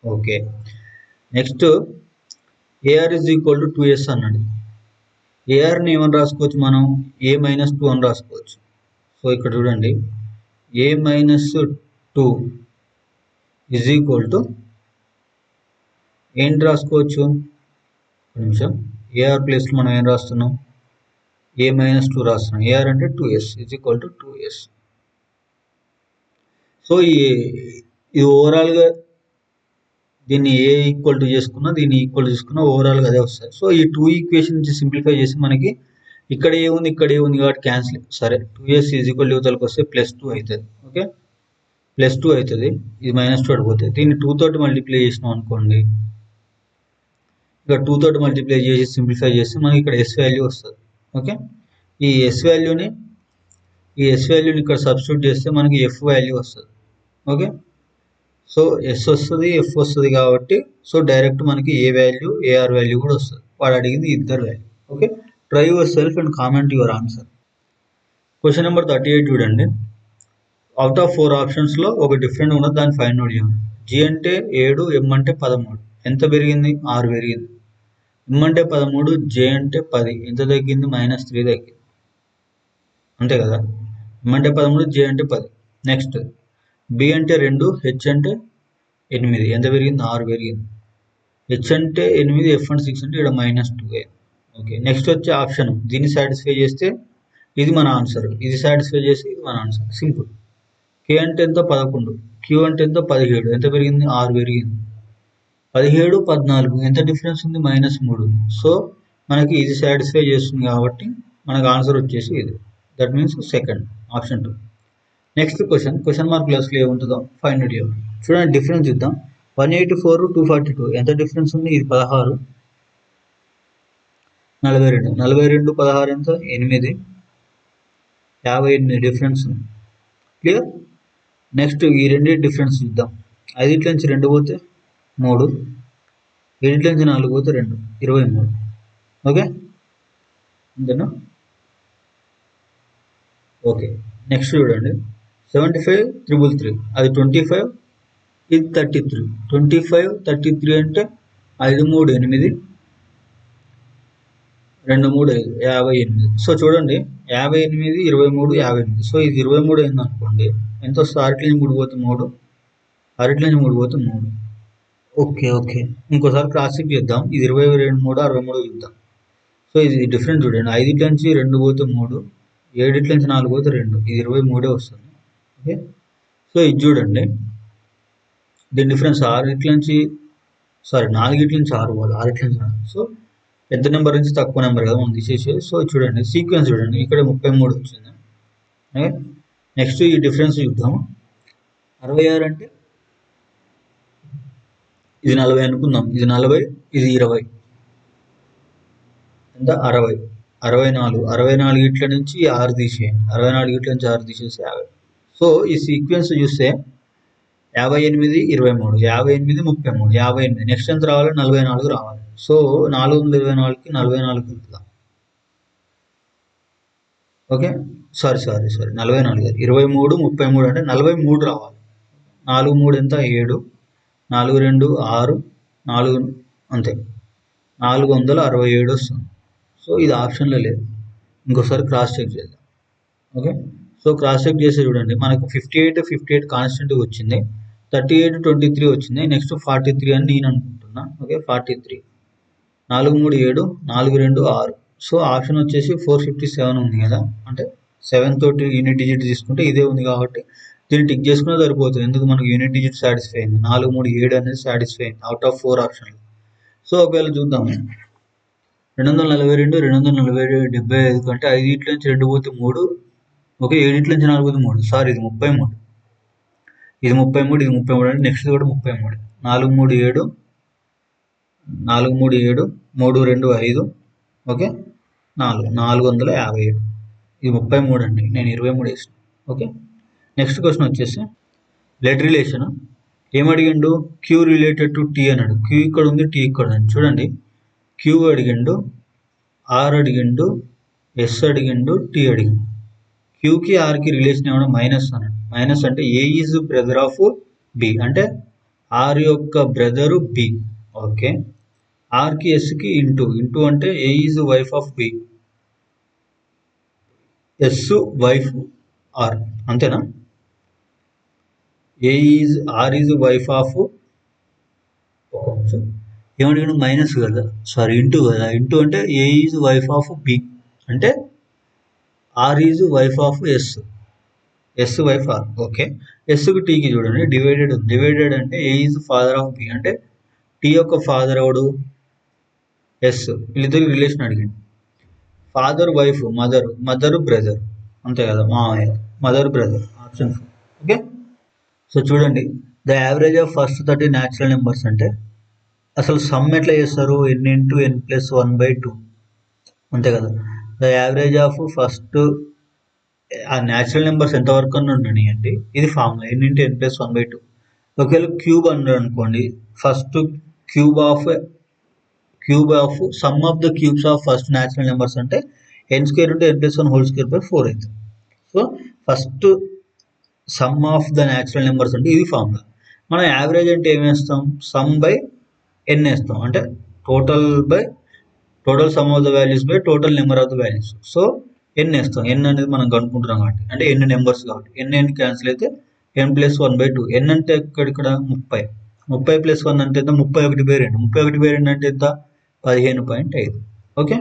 Okay, next AR is equal to 2s అన్నాడు. ఏఆర్ని ఏమని రాసుకోవచ్చు మనం? ఏ మైనస్ 2 అని రాసుకోవచ్చు. సో ఇక్కడ చూడండి, ఏ మైనస్ 2 ఈజ్ ఈక్వల్ టు ఏంటి రాసుకోవచ్చు? ఒక నిమిషం, ఏఆర్ ప్లేస్లో మనం ఏం రాస్తున్నాం? ఏ మైనస్ 2 రాస్తున్నాం. ఏఆర్ అంటే 2s is equal to 2s. So ఇది ఓవరాల్గా దీన్ని ఏ ఈక్వల్ టు చేసుకున్నా, దీన్ని ఈక్వల్ చేసుకున్నా ఓవరాల్గా అదే వస్తుంది. సో ఈ 2 ఈక్వేషన్ నుంచి సింప్లిఫై చేసి మనకి ఇక్కడ ఏ ఉంది, ఇక్కడ ఏ ఉంది కాబట్టి క్యాన్సిల్. సరే, 2s ఈజ్ ఈక్వల్ యువతలకు వస్తే +2 అవుతుంది. ఓకే, +2 అవుతుంది, ఇది -2 అడిపోతుంది. దీన్ని 2 తోటి మల్టిప్లై చేసినాం అనుకోండి, ఇక్కడ 2 తోటి మల్టిప్లై చేసి సింప్లిఫై చేస్తే మనకి ఇక్కడ ఎస్ వాల్యూ వస్తుంది. ఓకే, ఈ ఎస్ వాల్యూని ఇక్కడ సబ్స్టిట్యూట్ చేస్తే మనకి ఎఫ్ వాల్యూ వస్తుంది. ఓకే, సో ఎస్ వస్తుంది, ఎఫ్ వస్తుంది కాబట్టి సో డైరెక్ట్ మనకి ఏ వాల్యూ, ఏఆర్ వాల్యూ కూడా వస్తుంది. వాడు అడిగింది ఇద్దరు value. Okay, try your self and comment your answer. Question number 38 చూడండి. అవుట్ ఆఫ్ 4 ఆప్షన్స్లో ఒక డిఫరెంట్ ఉన్నది, దాన్ని ఫైండ్ అవుట్ చేయండి. జి అంటే 7, ఎం అంటే 13. ఎంత పెరిగింది? 6 పెరిగింది. ఎం అంటే 13, జే అంటే 10, ఎంత తగ్గింది? -3 తగ్గింది. అంతే కదా, ఎం అంటే 13, జే అంటే 10. నెక్స్ట్ బి అంటే 2, హెచ్ అంటే 8, ఎంత పెరిగింది? 6 పెరిగింది. హెచ్ అంటే 8, ఎఫ్ అంటే 6 అంటే ఇక్కడ -2 అయింది. ఓకే, నెక్స్ట్ వచ్చే ఆప్షన్ దీన్ని సాటిస్ఫై చేస్తే ఇది మన ఆన్సర్, ఇది సాటిస్ఫై చేస్తే ఇది మన ఆన్సర్. సింపుల్. కే అంటే ఎంత? 11, క్యూ అంటే ఎంత? 17, ఎంత పెరిగింది? 6 పెరిగింది. 17, 14, ఎంత డిఫరెన్స్ ఉంది? -3 ఉంది. సో మనకి ఇది సాటిస్ఫై చేస్తుంది కాబట్టి మనకు ఆన్సర్ వచ్చేసి ఇది. That means second, option 2. Next question mark ప్లస్లో ఏముంటుందో ఫైండ్ అవుట్ చేయాలి. చూడండి, డిఫరెన్స్ చూద్దాం. 184 242 ఎంత డిఫరెన్స్ ఉంది? ఇది 16, 42, 42 16 ఎంత? 8, 58 డిఫరెన్స్ ఉంది. క్లియర్? నెక్స్ట్ ఈ రెండు డిఫరెన్స్ చూద్దాం. 5 నుంచి 2 పోతే 3, 7 నుంచి 4 పోతే 2, 23. ఓకే, అంతేనా? ఓకే, నెక్స్ట్ చూడండి. 75 333 అది 25, ఇది 33. 25 33 అంటే 5 3 8, 2 3 5, 58. సో చూడండి, 58 23 58. సో ఇది 23 అయింది అనుకోండి, ఎంత వస్తుంది? 6 నుంచి 3 పోతే 3, 6 నుంచి 3 పోతే 3. ఓకే ఓకే, ఇంకోసారి క్రాస్ చెక్ చేద్దాం. ఇది 22 3 63 చూద్దాం. సో ఇది డిఫరెన్స్ చూడండి. 5 నుంచి 2 పోతే 3, 7 నుంచి 4 పోతే 2, ఇది 23 వస్తుంది. ఓకే, సో ఇది చూడండి, దీని డిఫరెన్స్ 4 నుంచి 6 పోవాలి, 6 నుంచి 4. సో పెద్ద నెంబర్ నుంచి తక్కువ నెంబర్ కదా మనం తీసేసేది. సో చూడండి, సీక్వెన్స్ చూడండి, ఇక్కడ 33 వచ్చింది. ఓకే, నెక్స్ట్ ఈ డిఫరెన్స్ చూద్దాము. 66 అంటే ఇది 40 అనుకుందాం, ఇది 40, ఇది 20, ఎంత? 60, 64, 64 ఇట్ల నుంచి 6 తీసేయండి, 64 ఇట్ల నుంచి 6 తీసేసి 50. సో ఈ సీక్వెన్స్ చూస్తే 58 23, 58 33, 58. నెక్స్ట్ ఎంత రావాలి? 44 రావాలి. సో 424కి 44 కలుపుదాం. ఓకే, సారీ 44, 23 33 అంటే 43 రావాలి. 4 3 ఎంత? 7, 4 2 6, 4 అంతే, 467 వస్తుంది. సో ఇది ఆప్షన్లో లేదు. ఇంకోసారి క్రాస్ చెక్ చేద్దాం. ఓకే, సో క్రాస్ చెక్ చేసి చూడండి, మనకు 58 కాన్స్టెంట్ వచ్చింది, 38 23 వచ్చింది. నెక్స్ట్ 43 అని నేను అనుకుంటున్నా. ఓకే, 43, 4 3 7, 4 2 6. సో ఆప్షన్ వచ్చేసి 457 ఉంది కదా, అంటే 7 తోటి యూనిట్ డిజిట్ తీసుకుంటే ఇదే ఉంది కాబట్టి దీన్ని టిక్ చేసుకున్నా సరిపోతుంది. ఎందుకు? మనకు యూనిట్ డిజిట్ సాటిస్ఫై అయింది, 4 3 7 అనేది సాటిస్ఫై అయింది అవుట్ ఆఫ్ 4 ఆప్షన్లు. సో ఒకవేళ చూద్దాము, 242 240 75 కంటే 5 ఇట్ల నుంచి 2 పోతే 3, ఓకే, 7 ఇట్ల నుంచి 4 పోతే 3. సారీ, ఇది 33, ఇది 33, ఇది 33 అంటే నెక్స్ట్ కూడా 33. 4 3 7, 4 3 7, 3 2 5, ఓకే, 457. ఇది 33 అండి, నేను 23 వేసిన. ఓకే, నెక్స్ట్ క్వశ్చన్ వచ్చేసి బ్లడ్ రిలేషన్. ఏమడిగిండు? క్యూ రిలేటెడ్ టు టీ అన్నాడు. క్యూ ఇక్కడ ఉంది, టీ ఇక్కడ ఉంది. చూడండి, క్యూ అడిగిండు, ఆర్ అడిగిండు, ఎస్ అడిగిండు, టీ అడిగిండు. క్యూకి ఆర్కి రిలేషన్ ఏమన్నా మైనస్ అన్నాడు. మైనస్ అంటే A is brother of B, అంటే ఆర్ యొక్క బ్రదరు బి. ఓకే, ఆర్కి ఎస్కి ఇంటూ, ఇంటూ అంటే A is wife of B, S wife R, అంతేనా? ఆర్ ఈజ్ వైఫ్ ఆఫ్, ఏమడిగాను? మైనస్ కదా, సారీ ఇంటూ కదా. ఇంటూ అంటే A is wife of B, అంటే R is wife of S, S wife R. Okay, ఎస్కి టీకి చూడండి డివైడెడ్. డివైడెడ్ అంటే A is father of B, అంటే టీ యొక్క ఫాదర్ ఎవడు? ఎస్. వీళ్ళిద్దరికి రిలేషన్ అడిగింది. ఫాదర్ వైఫ్, మదర్ బ్రదర్, అంతే కదా, మామయ్య, mother brother, option 4. Okay, so చూడండి, the average of first 30 natural numbers అంటే అసలు సమ్ ఎట్లా చేస్తారు? n ఇంటూ n ప్లస్ 1/2, అంతే కదా. ద యావరేజ్ ఆఫ్ ఫస్ట్ ఆ న్యాచురల్ నెంబర్స్ ఎంతవరకు అని ఉండని అంటే ఇది formula, n into n plus 1/2. ఒకవేళ క్యూబ్ అన్నారు అనుకోండి, first cube of some of the cubes of first natural numbers అంటే n square into n plus 1 whole square by 4 అవుతుంది. So first some of the natural numbers అంటే ఇది formula. మనం average అంటే ఏం వేస్తాం? సమ్ బై n వేస్తాం, అంటే total some of the values by total number of the values. So n వేస్తాం, n అనేది మనం కనుక్కుంటున్నాం కాబట్టి, అంటే n నెంబర్స్ కాబట్టి n క్యాన్సిల్ అయితే n ప్లస్ 1/2. n అంటే ఇక్కడ 30, 30 ప్లస్ 1 అంటే ఎంత? 31/2. 31/2 అంటే ఎంత? 15.5. ఓకే,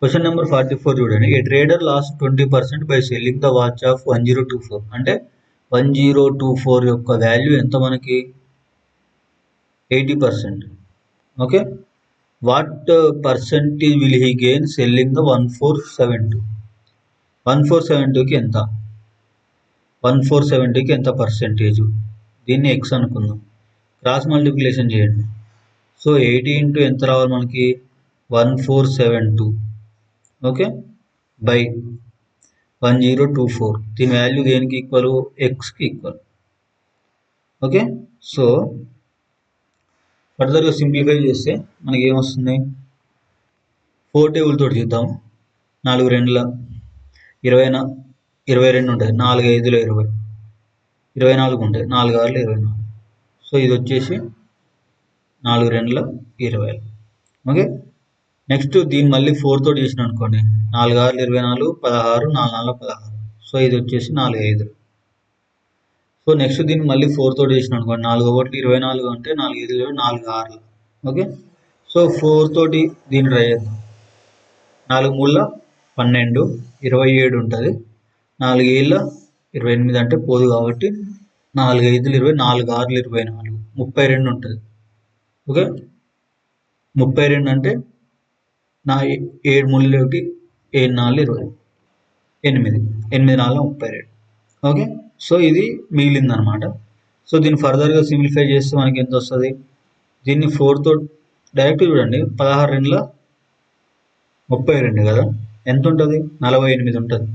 క్వశ్చన్ నెంబర్ 44 చూడండి. A trader loss 20% by selling the watch of 1024, అంటే 1024 యొక్క వాల్యూ ఎంత మనకి? 80%. Okay, what percentage will he gain selling the 1472? 1472కి ఎంత? 1472కి ఎంత పర్సెంటేజ్? దీన్ని ఎక్స్ అనుకుందాం. క్రాస్ మల్టిప్లికేషన్ చేయండి. సో 80 ఇంటూ ఎంత రావాలి మనకి 1472 ఓకే బై 1024. దీని వాల్యూ దేనికి ఈక్వల్, ఎక్స్కి ఈక్వల్. ఓకే సో ఫర్దర్గా సింప్లిఫై చేస్తే మనకి ఏమొస్తుంది, 4 టేబుల్ తోటి చేద్దాం. 4 2 22 ఉంటాయి, 4 5 20, 24 ఉంటాయి, 4 6 24. సో ఇది వచ్చేసి 4 2 20. ఓకే నెక్స్ట్ దీన్ని మళ్ళీ 4 తోటి చేసిన అనుకోండి, 4 6 24, 16, 4 4 16. సో ఇది వచ్చేసి 4 5. సో నెక్స్ట్ దీన్ని మళ్ళీ 4 తోటి చేసిన అనుకోండి, 4 1 24 అంటే 4 5 4 6. ఓకే సో 4 తోటి దీన్ని ట్రై చేద్దాం. 4 3 12, 27 ఉంటుంది. 4 7 28 అంటే పోదు కాబట్టి 4 5 20, 4 6 24, 32 ఉంటుంది. ఓకే 32 అంటే 7 3 1 7 4 20, 8 8 4 32. ఓకే సో ఇది మిగిలింది అనమాట. సో దీన్ని ఫర్దర్గా సింప్లిఫై చేస్తే మనకి ఎంత వస్తుంది, దీన్ని 4తో డైరెక్ట్ చూడండి, 16 2 32 కదా, ఎంత ఉంటుంది 48 ఉంటుంది.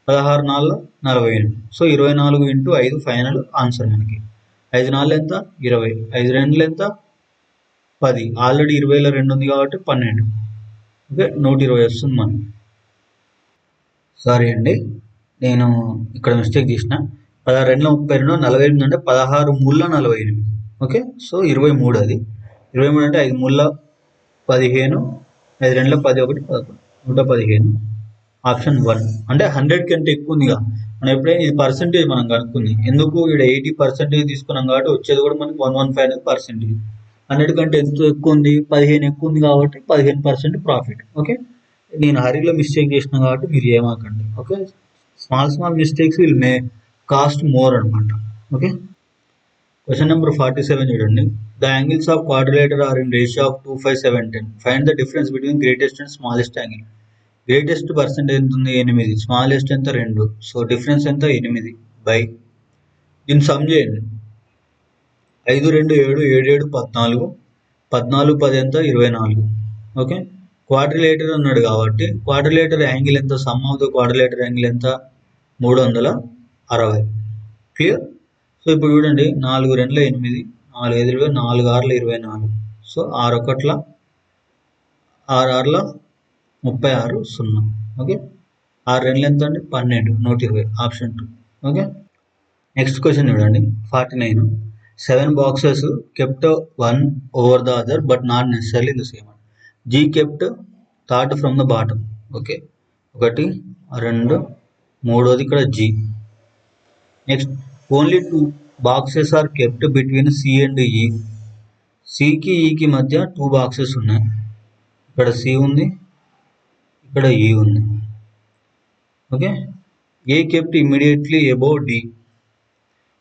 16 4 48. సో 24 ఇంటూ 5 ఫైనల్ ఆన్సర్ మనకి. 5 4 ఎంత 20, 5 2 ఎంత 10, ఆల్రెడీ 20లో 2 ఉంది కాబట్టి 12. ఓకే 120 వస్తుంది మనకి. సారీ అండి, నేను ఇక్కడ మిస్టేక్ చేసిన. 16 2 32, 48 అంటే 16 3 48. ఓకే సో 23 అది. 23 అంటే 5 3 15, 5 2 10 1 11, 115. ఆప్షన్ 1 అంటే 100 కంటే ఎక్కువ ఉందిగా. మనం ఎప్పుడైనా ఇది పర్సెంటేజ్ మనం కనుక్కుంది, ఎందుకు ఇక్కడ 80% తీసుకున్నాం కాబట్టి వచ్చేది కూడా మనకి 115%. 100 కంటే ఎంత ఎక్కువ ఉంది, 15 ఎక్కువ ఉంది కాబట్టి 15% ప్రాఫిట్. ఓకే నేను హరిలో మిస్టేక్ చేసిన కాబట్టి మీరు ఏమాకండి. Okay small mistakes will may cost more అనమాట. ఓకే క్వశ్చన్ నెంబర్ 47 చూడండి. The angles of quadrilateral are in ratio of 2 5 7 10. Find the difference between greatest and smallest angle. Greatest percentage ఎంత ఉంది 8, స్మాలెస్ట్ ఎంత 2. సో డిఫరెన్స్ ఎంత 8 by, దీన్ని some చేయండి. 5 2 7, 7 7 14, 14 10 ఎంత 24. Okay quadrilateral అన్నాడు కాబట్టి క్వాడ్రిలేటర్ యాంగిల్ ఎంత, some of the quadrilateral angle ఎంత 360. క్లియర్. సో ఇప్పుడు చూడండి, 4 2 8, 4 5 4 6 24. సో 6 1 6 6 36 0. ఓకే 6 2 ఎంత అండి 12, 120. ఆప్షన్ 2. ఓకే నెక్స్ట్ క్వశ్చన్ చూడండి 49. 7 boxes kept one over the other but not necessarily the same. G kept third from the bottom. Okay 1 2 మూడోది ఇక్కడ G. Next only 2 boxes are kept between C and E. Cకి Eకి మధ్య 2 boxes ఉన్నాయి. ఇక్కడ C ఉంది, ఇక్కడ E ఉంది. Okay A kept immediately above D.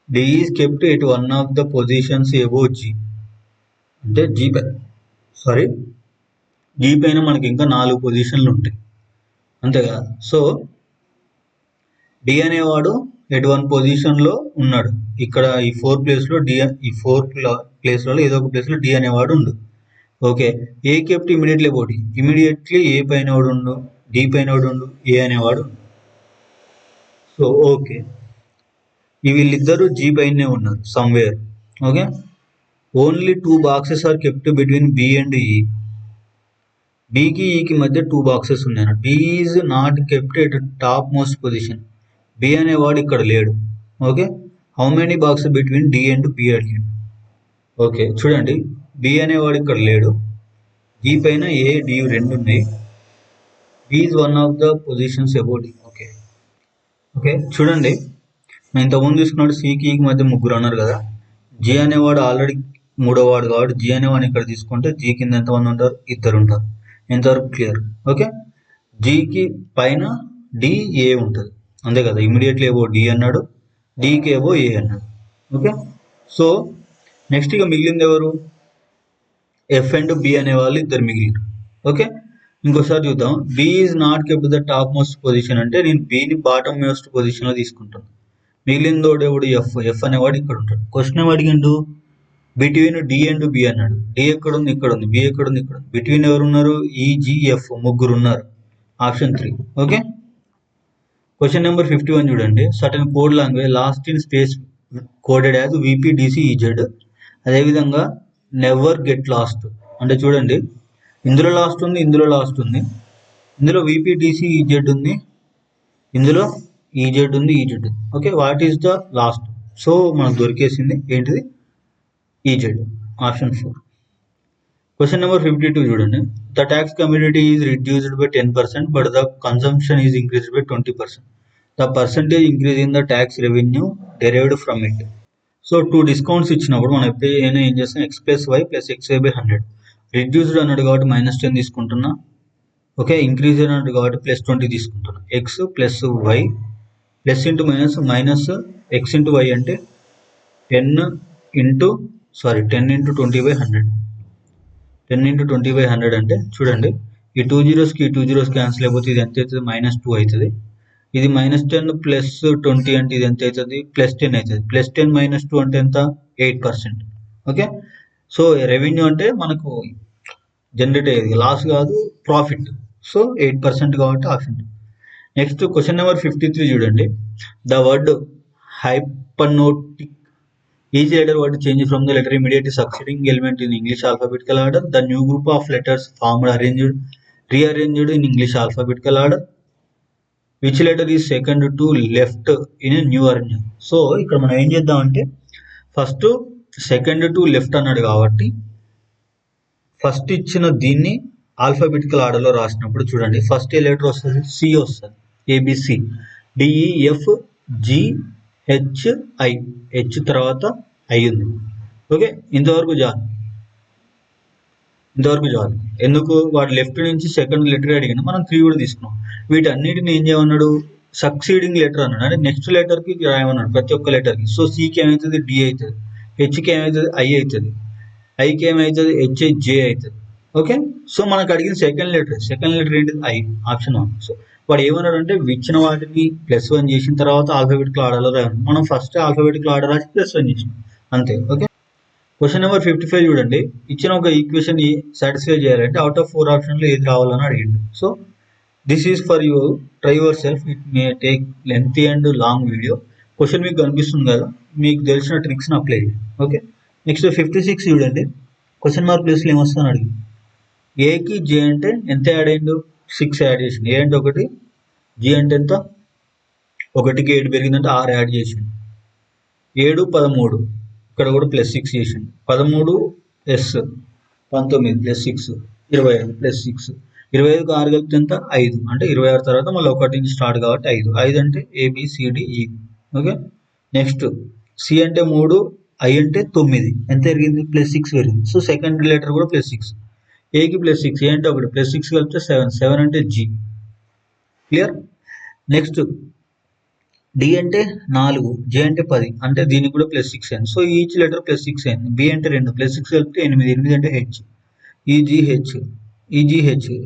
D is kept at one of the positions above G. అంటే G పైన మనకి ఇంకా 4 పొజిషన్లు ఉంటాయి అంతే కదా. సో D అనేవాడు ఎట్ 1 పొజిషన్లో ఉన్నాడు. ఇక్కడ ఈ 4 ప్లేస్లో D, ఈ 4 ప్లేస్లలో ఏదో ఒక ప్లేస్లో D అనేవాడు ఉండు. Okay A kept immediately about D. Immediately A పైన వాడు ఉండు, D పైన వాడు ఉండు, ఏ అనేవాడు. సో ఓకే వీళ్ళిద్దరూ G పైనే ఉన్నారు somewhere. Okay only 2 boxes are kept between B and E. Bకి Eకి మధ్య 2 boxes ఉన్నాయి. B is not kept at top most position. B అనేవాడు ఇక్కడ లేడు. Okay how many boxes between D and B అడిగాడు. ఓకే చూడండి, B అనేవాడు ఇక్కడ లేడు, G పైన A D 2 ఉన్నాయి. B is one of the positions about D. Okay చూడండి, మేము ఇంతకుముందు తీసుకున్నాడు Cకి Eకి మధ్య 3 అన్నారు కదా. G అనేవాడు ఆల్రెడీ 3వ వాడు కాబట్టి G అనేవాడిని ఇక్కడ తీసుకుంటే G కింద ఎంతమంది ఉంటారు, 2 ఉంటారు. ఎంతవరకు క్లియర్. ఓకే Gకి పైన D A ఉంటుంది అంతే కదా. ఇమీడియట్లీ ఏవో D అన్నాడు, Dకి ఏవో A అన్నాడు. ఓకే సో నెక్స్ట్ ఇక మిగిలింది ఎవరు, F అండ్ B అనే వాళ్ళు ఇద్దరు మిగిలిరు. ఓకే ఇంకోసారి చూద్దాం. B is not kept the top most position అంటే నేను Bని బాటమ్ మోస్ట్ పొజిషన్లో తీసుకుంటాను. మిగిలిందోడు ఎవడు F అనేవాడు ఇక్కడ ఉంటాడు. క్వశ్చన్ ఏం అడిగిండు, బిట్వీన్ డి అండ్ బి అన్నాడు. డి ఎక్కడ ఉంది? ఇక్కడ ఉంది. బి ఎక్కడ ఉంది? ఇక్కడ ఉంది. బిట్వీన్ ఎవరు ఉన్నారు? ఈజిఎఫ్ ముగ్గురు ఉన్నారు. ఆప్షన్ 3. ఓకే. క్వశ్చన్ నెంబర్ 51 చూడండి. Certain code language last in space coded as VPDCEZ. అదేవిధంగా నెవర్ గెట్ లాస్ట్ అంటే చూడండి, ఇందులో లాస్ట్ ఉంది, ఇందులో లాస్ట్ ఉంది, ఇందులో VPDCEZ ఉంది, ఇందులో EZ ఉంది, EZ ఉంది. Okay, what is the last? So మనకు దొరికేసింది ఏంటిది? EZ. ఆప్షన్ 4. క్వశ్చన్ నెంబర్ 52 చూడండి. The tax community is reduced by 10% but the consumption is increased by 20%. The percentage increase in the tax revenue derived from it. So 2 discounts ఇచ్చినప్పుడు మనం ఎప్పుడైనా ఏం చేస్తాం? X+Y + XY/100. Reduced అన్నాడు కాబట్టి -10 తీసుకుంటున్నా. Okay, increase అన్నాడు కాబట్టి +20 తీసుకుంటున్నా. X plus Y plus into minus X into Y అంటే 10 ఇంటూ 20/100. 10 into 20/100 అంటే చూడండి, ఈ 2 zeros కి 2 zeros క్యాన్సిల్ అయిపోతే ఇది ఎంత అవుతుంది? -2 అవుతుంది. ఇది -10 ప్లస్ 20 అంటే ఇది ఎంత అవుతుంది? +10 అవుతుంది. +10 - 2 అంటే ఎంత? 8%. ఓకే, సో రెవెన్యూ అంటే మనకు జనరేట్ అయ్యేది, లాస్ కాదు, ప్రాఫిట్. సో 8% కాబట్టి ఆప్షన్. నెక్స్ట్ క్వశ్చన్ నెంబర్ 53 చూడండి. The word hypernotic each letter word change from the letter immediately succeeding element in English alphabetical order. The new group of letters formed rearranged in English alphabetical order. Which letter is second to left in a new arrangement? So ఇక్కడ మనం ఏం చేద్దాం అంటే, first second to left అన్నాడు కాబట్టి first ఇచ్చిన దీన్ని alphabetical ఆర్డర్లో రాసినప్పుడు చూడండి, ఫస్ట్ ఏ లెటర్ వస్తుంది? సి వస్తుంది. ABC DEFGHI, హెచ్ తర్వాత ఐ ఉంది. ఓకే, ఇంతవరకు చాలు. ఎందుకు? వాడు లెఫ్ట్ నుంచి సెకండ్ లెటర్ అడిగిన, మనం 3 కూడా తీసుకున్నాం. వీటన్నిటిని ఏం చేయమన్నాడు? సక్సీడింగ్ లెటర్ అన్నాడు, అంటే నెక్స్ట్ లెటర్కి రాయమన్నాడు, ప్రతి ఒక్క లెటర్కి. సో సికి ఏమవుతుంది? డి అవుతుంది. హెచ్కి ఏమవుతుంది? ఐ అవుతుంది. ఐకి ఏమవుతుంది? HJ అవుతుంది. ఓకే, సో మనకు అడిగిన సెకండ్ లెటర్ ఏంటిది? ఐ. ఆప్షన్ 1. సో వాడు ఏమన్నాడు అంటే, ఇచ్చిన వాటిని +1 చేసిన తర్వాత ఆల్ఫాబెటికల్ ఆర్డర్లో రాయాలి. మనం ఫస్ట్ ఆల్ఫాబెటికల్ ఆర్డర్ రాసి +1 చేసినాం అంతే. ఓకే, క్వశ్చన్ నెంబర్ 55 చూడండి. ఇచ్చిన ఒక ఈక్వేషన్ సాటిస్ఫై చేయాలంటే అవుట్ ఆఫ్ 4 ఆప్షన్లో ఏది రావాలని అడిగిండు. So this is for you, try your self. It may take lengthy and long video. Question మీకు కనిపిస్తుంది కదా, మీకు తెలిసిన ట్రిక్స్ని అప్లై చేయండి. ఓకే, నెక్స్ట్ 56 చూడండి. క్వశ్చన్ మార్క్ ప్లేస్లో ఏమొస్తుందని అడిగి, ఏకి జే అంటే ఎంత యాడ్ అయిండు? 6 యాడ్ చేసిండు. ఏ అంటే 1, జీ అంటే ఎంత? 1కి 7 పెరిగిందంటే 6 యాడ్ చేసిండు. 7 13, ఇక్కడ కూడా +6 చేసిండు. 13 ఎస్ 19 +6 25 +6, 25కి 6 కలిపితే ఎంత? 5. అంటే 26 తర్వాత మళ్ళీ 1 నుంచి స్టార్ట్ కాబట్టి 5 అంటే ABCDE. ఓకే, నెక్స్ట్ సి అంటే 3, ఐ అంటే 9, ఎంత పెరిగింది? +6 పెరిగింది. సో సెకండ్ లెటర్ కూడా +6. ఏకి +6, ఏ అంటే 1, +6 కలిపితే 7 అంటే G. క్లియర్? నెక్స్ట్ డి అంటే 4, జే అంటే 10, అంటే దీనికి కూడా +6 అయింది. సో ఈచ్ లెటర్ +6 అయింది. బి అంటే 2, +6 కలిపితే 8 అంటే హెచ్. ఈజీహెచ్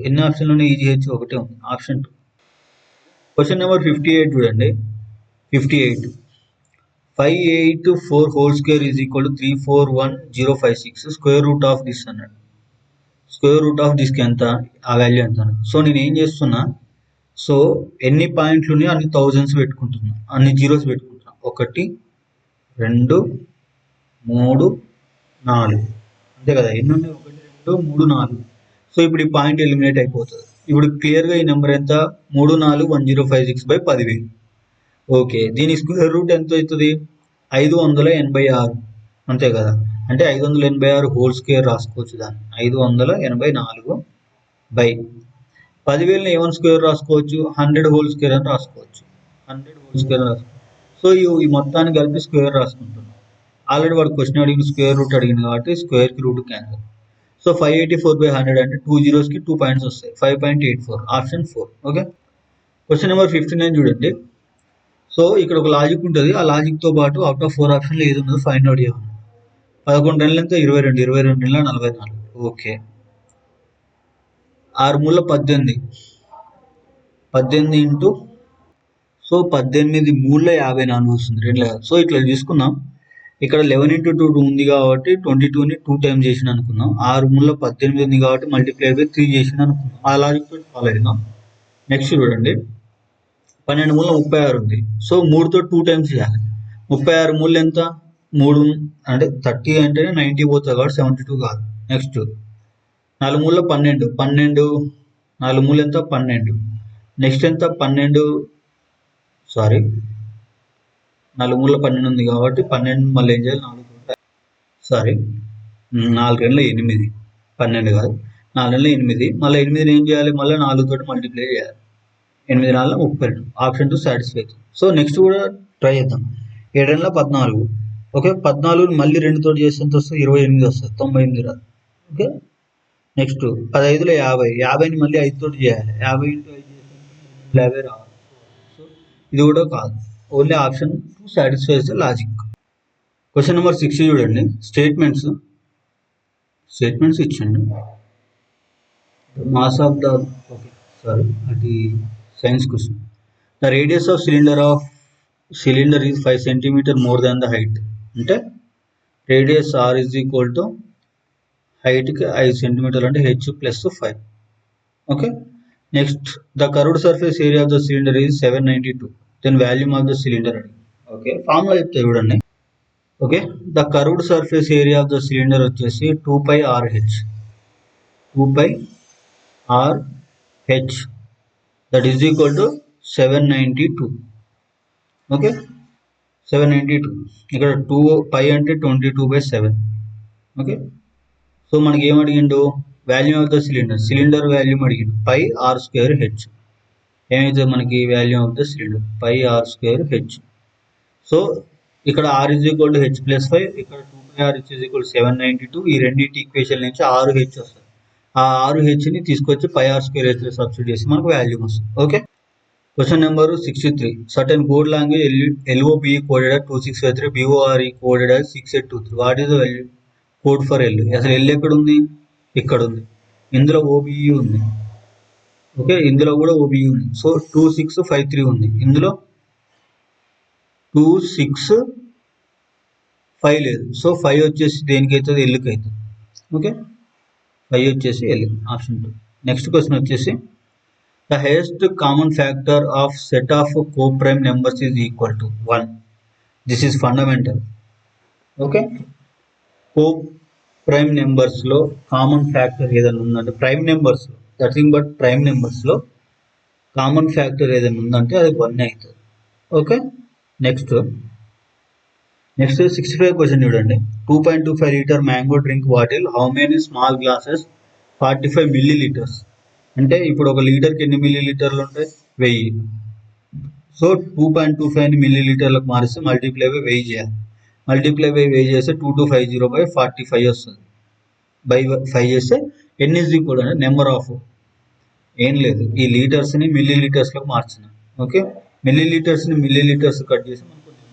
ఎన్ని ఆప్షన్లు ఉన్నాయి? ఈజీహెచ్ ఒకటే ఉంది, ఆప్షన్ 2. క్వశ్చన్ నెంబర్ 58 చూడండి. 58 584 whole square is equal to 341056. Square root of this అన్నాడు. స్క్వేర్ రూట్ ఆఫ్ దిస్కి ఎంత? ఆ వాల్యూ ఎంత? సో నేను ఏం చేస్తున్నా, సో ఎన్ని పాయింట్లు ఉన్నాయో అన్ని థౌజండ్స్ పెట్టుకుంటున్నా, అన్ని జీరోస్ పెట్టుకుంటున్నా. 1 2 3 4, అంతే కదా? ఎన్ని ఉన్నాయి? 1 2 3 4. సో ఇప్పుడు ఈ పాయింట్ ఎలిమినేట్ అయిపోతుంది. ఇప్పుడు క్లియర్గా ఈ నెంబర్ ఎంత? 341056/10,000. ఓకే, దీని స్క్వేర్ రూట్ ఎంత అవుతుంది? 586, అంతే కదా? అంటే 586 హోల్ స్క్వేర్ రాసుకోవచ్చు. దాన్ని 584/10,000 ఏమని స్క్వేర్ రాసుకోవచ్చు? 100 హోల్ స్క్వేర్ అని రాసుకోవచ్చు. 100 హోల్ స్క్వేర్ రాసుకోవచ్చు. సో ఈ మొత్తాన్ని కలిపి స్క్వేర్ రాసుకుంటున్నాం. ఆల్రెడీ వాడు క్వశ్చన్ అడిగిన స్క్వేర్ రూట్ అడిగింది కాబట్టి స్క్వేర్కి రూట్ క్యాన్సల్. సో 584/100 అంటే 2 zeros కి 2 పాయింట్స్ వస్తాయి. 5.84, ఆప్షన్ 4. ఓకే, క్వశ్చన్ నెంబర్ 59 చూడండి. సో ఇక్కడ ఒక లాజిక్ ఉంటుంది. ఆ లాజిక్తో పాటు అవుట్ ఆఫ్ 4 ఆప్షన్లు ఏది ఉన్నదో ఫైండ్ అవుట్ చేయాలి. 11 నెలలు ఎంత? 22, 22 నెలల 44. ఓకే, 6 మూల 18, 18 ఇంటూ, సో 18 మూల 54 వస్తుంది. 2 సో ఇట్లా తీసుకుందాం. ఇక్కడ 11 into 2 ఉంది కాబట్టి 22ని 2 టైమ్స్ చేసిన అనుకున్నాం. 6 మూల 18 ఉంది కాబట్టి మల్టిప్లై బై 3 చేసిన అనుకున్నాం. ఆ లాజిక్ తోటి ఫాలో అయినాం. నెక్స్ట్ చూడండి, 12 మూల 36 ఉంది. సో 3తో 2 టైమ్స్ చేయాలి. 36 మూల ఎంత? 3 అంటే 30 అంటేనే 90 పోతుంది కాబట్టి 72 కాదు. నెక్స్ట్ 4 మూల 12, 4 మూల ఎంత? 12. నెక్స్ట్ ఎంత? 4 మూల 12 ఉంది కాబట్టి 12 మళ్ళీ ఏం చేయాలి? 4 2 8, 12 కాదు, 4 8. మళ్ళీ 8 ఏం చేయాలి? మళ్ళీ 4 తోటి మల్టిప్లై చేయాలి. 8 4 32. Option 2 satisfy. సో నెక్స్ట్ కూడా ట్రై చేద్దాం. 7 14. ఓకే, 14 మళ్ళీ 2 తోటి చేస్తే ఎంత వస్తుంది? 28 వస్తుంది. 98 రాదు. ఓకే, నెక్స్ట్ 15 50ని మళ్ళీ 5 తోటి చేయాలి. 50 into 5 చేస్తే 50 రావాలి. సో ఇది కూడా కాదు. Only option 2 satisfies the logic. Question number 6 చూడండి. స్టేట్మెంట్స్ ఇచ్చండి. మాస్ ఆఫ్ ద అది science question. The radius of cylinder is 5 cm more than the height. అంటే radius r is equal to హైట్కి 5 cm అంటే h plus 5. Okay, next the curved surface area of the cylinder is 792. Then volume of the cylinder అడిగి. Okay, formula చెప్తే చూడండి. Okay, the curved surface area of the cylinder వచ్చేసి 2πRh. That is equal to 792. Okay, 792. ఇక్కడ 2π అంటే 22/7. Okay, so మనకి ఏం అడిగిండు? Volume of the cylinder volume అడిగిండు. πr²h. ఏమైతే మనకి volume of the cylinder πr²h. So ఇక్కడ r is equal to h plus 5, ఇక్కడ 2πRh ఈజ్ ఈక్వల్ 792. ఈ రెండింటి ఈక్వేషన్ నుంచి 6h వస్తుంది. ఆ 6hని తీసుకొచ్చి πr²h సబ్స్టిట్యూట్ చేసి మనకు వాల్యూమ్ వస్తుంది. Okay, question number 63. Certain code language LOBE coded 2653, BORE coded 6823. What is the value code for L? అసలు L ఎక్కడ ఉంది? ఇక్కడ ఉంది. ఇందులో OBE ఉంది. ఓకే, ఇందులో కూడా OBE ఉంది. సో 2653 ఉంది. ఇందులో 265 లేదు. సో 5 వచ్చేసి దేనికి అవుతుంది? Lకి అవుతుంది. ఓకే, 5 వచ్చేసి L, ఆప్షన్ 2. నెక్స్ట్ క్వశ్చన్ వచ్చేసి the highest common factor of set of coprime numbers is equal to 1. This is fundamental. Okay, coprime నెంబర్స్లో కామన్ ఫ్యాక్టర్ ఏదైనా ఉందంటే ప్రైమ్ నెంబర్స్లో, నథింగ్ బట్ ప్రైమ్ నెంబర్స్లో కామన్ ఫ్యాక్టర్ ఏదైనా ఉందంటే అది 1 అవుతుంది. ఓకే, నెక్స్ట్ 65 క్వశ్చన్ చూడండి. 2.25 litre mango drink bottle how many small glasses 45 milliliters. అంటే ఇప్పుడు ఒక లీటర్కి ఎన్ని మిల్లీలీటర్లు ఉంటాయి? 1000. సో 2.25ని మిల్లీలీటర్లకు మారిస్తే మల్టిప్లై బై 1000 చేయాలి. మల్టిప్లై బై 1000 చేస్తే 2250/45 వస్తుంది. బై 5 చేస్తే n ఈజ్ ఈక్వల్ అంటే నెంబర్ ఆఫ్ ఏం లేదు, ఈ లీటర్స్ని మిల్లీలీటర్స్లోకి మార్చిన. ఓకే, మిల్లీలీటర్స్ని మిల్లీలీటర్స్ కట్ చేసి మనకు నెంబర్ వస్తుంది.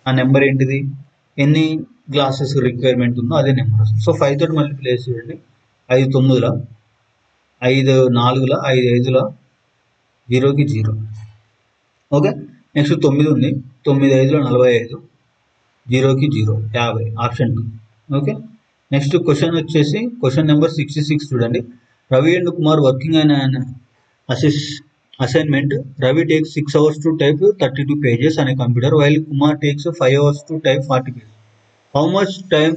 ఆ నెంబర్ ఏంటిది? ఎన్ని గ్లాసెస్ రిక్వైర్మెంట్ ఉందో అదే నెంబర్ వస్తుంది. సో 5 తోటి మల్టిప్లై చేసి చూడండి. 5 9, 5 4, 5 5, 0కి 0. ఓకే, నెక్స్ట్ 9 ఉంది. 9 5 45, 0కి 0, 50, ఆప్షన్ 2. ఓకే, నెక్స్ట్ క్వశ్చన్ వచ్చేసి క్వశ్చన్ నెంబర్ 66 చూడండి. Ravi and Kumar working on an assignment. Ravi takes 6 hours to type 32 pages on a computer while Kumar takes 5 hours to type 40 pages. How much time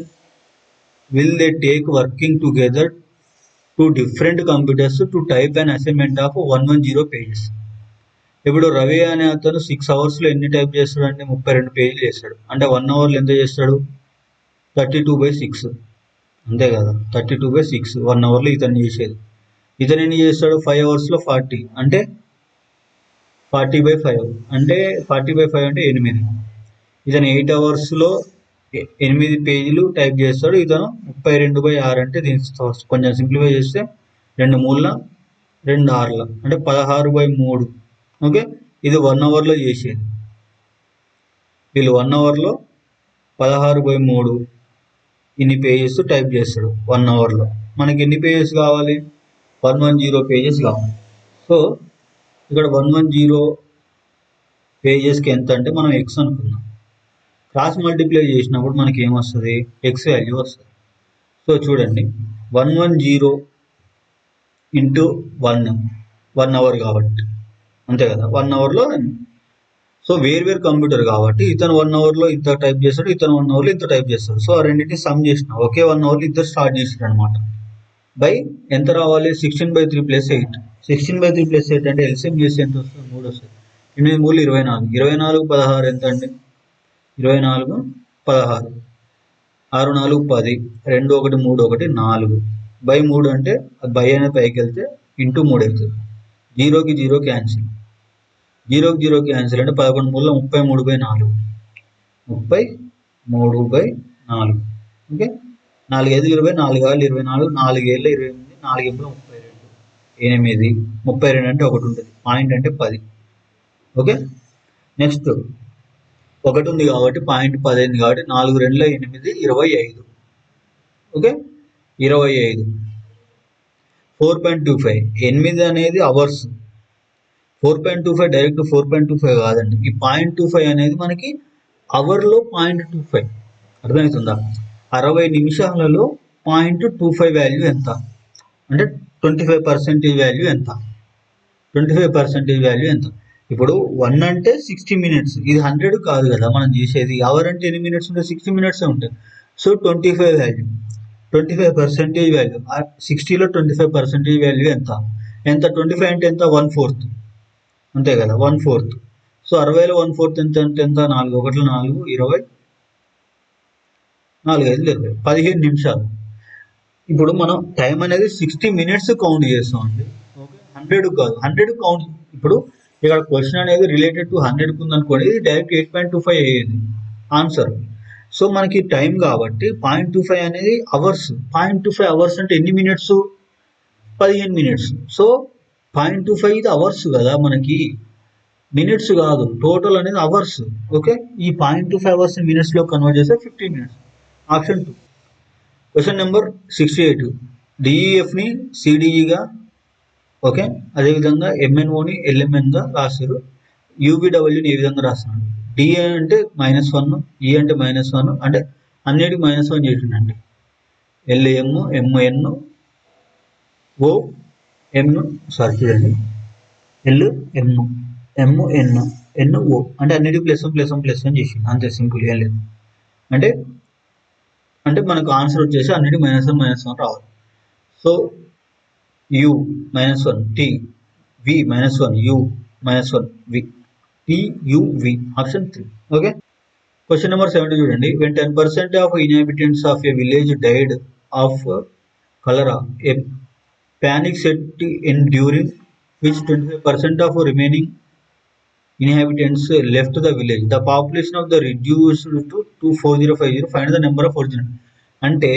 will they take working together to different computers to type an assignment of 110 pages? ఇప్పుడు రవి అనే అతను 6 అవర్స్లో ఎన్ని type చేస్తాడు అంటే 32 పేజీలు చేస్తాడు. అంటే 1 అవర్లో ఎంత చేస్తాడు? 32/6. అంతే కదా, 32/6 1 అవర్లో ఇతను చేసేది. ఇతను ఎన్ని చేస్తాడు? 5 అవర్స్లో 40 అంటే 40/5 అంటే 40/5 అంటే 8. ఇతను 8 అవర్స్లో 8 పేజీలు టైప్ చేస్తాడు. ఇతను 32/6 అంటే దీన్ని కొంచెం సింప్లిఫై చేస్తే 2 3 2 6 అంటే 16/3. ఓకే, ఇది 1 అవర్లో చేసేది. వీళ్ళు 1 అవర్లో 16/3 ఇన్ని పేజెస్ టైప్ చేస్తాడు 1 అవర్లో. మనకి ఎన్ని పేజెస్ కావాలి? 110 పేజెస్ కావాలి. సో ఇక్కడ 110 పేజెస్కి ఎంత అంటే మనం x అనుకున్నాం. క్రాస్ మల్టిప్లై చేసినప్పుడు మనకి ఏమొస్తుంది, ఎక్స్ వాల్యూ వస్తుంది. సో చూడండి 110 ఇంటూ 1 అవర్ కాబట్టి, అంతే కదా, 1 అవర్లో. సో వేరు కంప్యూటర్ కాబట్టి ఇతను 1 అవర్లో ఇంత టైప్ చేస్తాడు, ఇతను 1 అవర్లో ఇంత టైప్ చేస్తాడు. సో ఆ రెండింటిని సమ్ చేసిన ఒకే 1 అవర్లో ఇద్దరు స్టార్ట్ చేసారు అనమాట. బై ఎంత రావాలి, 16/3 + 8. 16/3 + 8 అంటే ఎల్సిఎం చేసి ఎంత వస్తుంది, 3 వస్తుంది. 8 3 24, 24 16 ఎంత అండి, 24 16, 6 4 10, 2 1 3 1 4 బై 3 అంటే బై అనేది పైకి వెళ్తే ఇంటూ 3 అవుతుంది. 0కి 0 క్యాన్సిల్, 0కి 0 క్యాన్సిల్ అంటే 11 3 33/4, 33/4. ఓకే, 4 5 20, 4 6 24, 4 7 28, 4 8 32, 8 32 అంటే ఒకటి ఉంటుంది, పాయింట్ అంటే 10. ఓకే, నెక్స్ట్ ఒకటి ఉంది కాబట్టి పాయింట్ 10 అయింది కాబట్టి 4 2 8 25. ఓకే, 25. 4.25 8 అనేది అవర్స్. 4.25 డైరెక్ట్ 4.25 కాదండి, ఈ 0.25 అనేది మనకి అవర్లో 0.25. అర్థమవుతుందా, 60 నిమిషాలలో 0.25 వాల్యూ ఎంత అంటే 25% వాల్యూ ఎంత, 25% వాల్యూ ఎంత. ఇప్పుడు 1 అంటే 60 మినిట్స్, ఇది 100 కాదు కదా మనం చేసేది. అవర్ అంటే ఎన్ని మినిట్స్ ఉంటాయి, 60 మినిట్స్ ఉంటాయి. సో 25 వాల్యూ, 25% వాల్యూ, 60లో 25% వాల్యూ ఎంత, 25 అంటే ఎంత, 1/4, అంతే కదా, 1/4. సో 60లో 1/4 ఎంత అంటే ఎంత, 4 1 4 20, 4 5 20, 15 నిమిషాలు. ఇప్పుడు మనం టైం అనేది 60 మినిట్స్ కౌంట్ చేస్తామండి. ఓకే, 100 కాదు, 100 కౌంట్. ఇప్పుడు ఇక్కడ క్వశ్చన్ అనేది రిలేటెడ్ టు 100 ఉందనుకోండి, ఇది డైరెక్ట్ 8.25 అయ్యేది ఆన్సర్. సో మనకి టైం కాబట్టి 0.25 అనేది అవర్స్. 0.25 అవర్స్ అంటే ఎన్ని మినిట్స్, 15 మినిట్స్. సో 0.25 ఇది అవర్స్ కదా, మనకి మినిట్స్ కాదు, టోటల్ అనేది అవర్స్. ఓకే, ఈ 0.25 అవర్స్ మినిట్స్లో కన్వర్ట్ చేస్తే 15 మినిట్స్. ఆప్షన్ 2. Question number 68. డిఈఎఫ్ని సిడిఈగా, ఓకే, అదేవిధంగా ఎంఎన్ఓని ఎల్ఎంఎన్గా రాశారు. యూబిడబ్ల్యూని ఏ విధంగా రాస్తున్నాడు, డిఏ అంటే -1, ఈ అంటే -1 అంటే అన్నిటికి -1 చేసిండండి. ఎల్ఎం ఎంఎన్ ఓ ఎం, సారీ చూడండి, ఎల్ఎం ఎంఎన్ ఎన్ఓ అంటే అన్నిటికి +1 చేసిండు, అంతే, సింపుల్, ఏం లేదు. అంటే మనకు ఆన్సర్ వచ్చేసి అన్నిటికి -1 రావాలి. So u -1 t v -1 u -1 v t u v, option 3. Okay, question number 70 చూడండి. When 10% of inhabitants of a village died of cholera, a panic set in during which 25% of remaining inhabitants left the village. The population of the reduced to 24050. Find the number of original. అంటే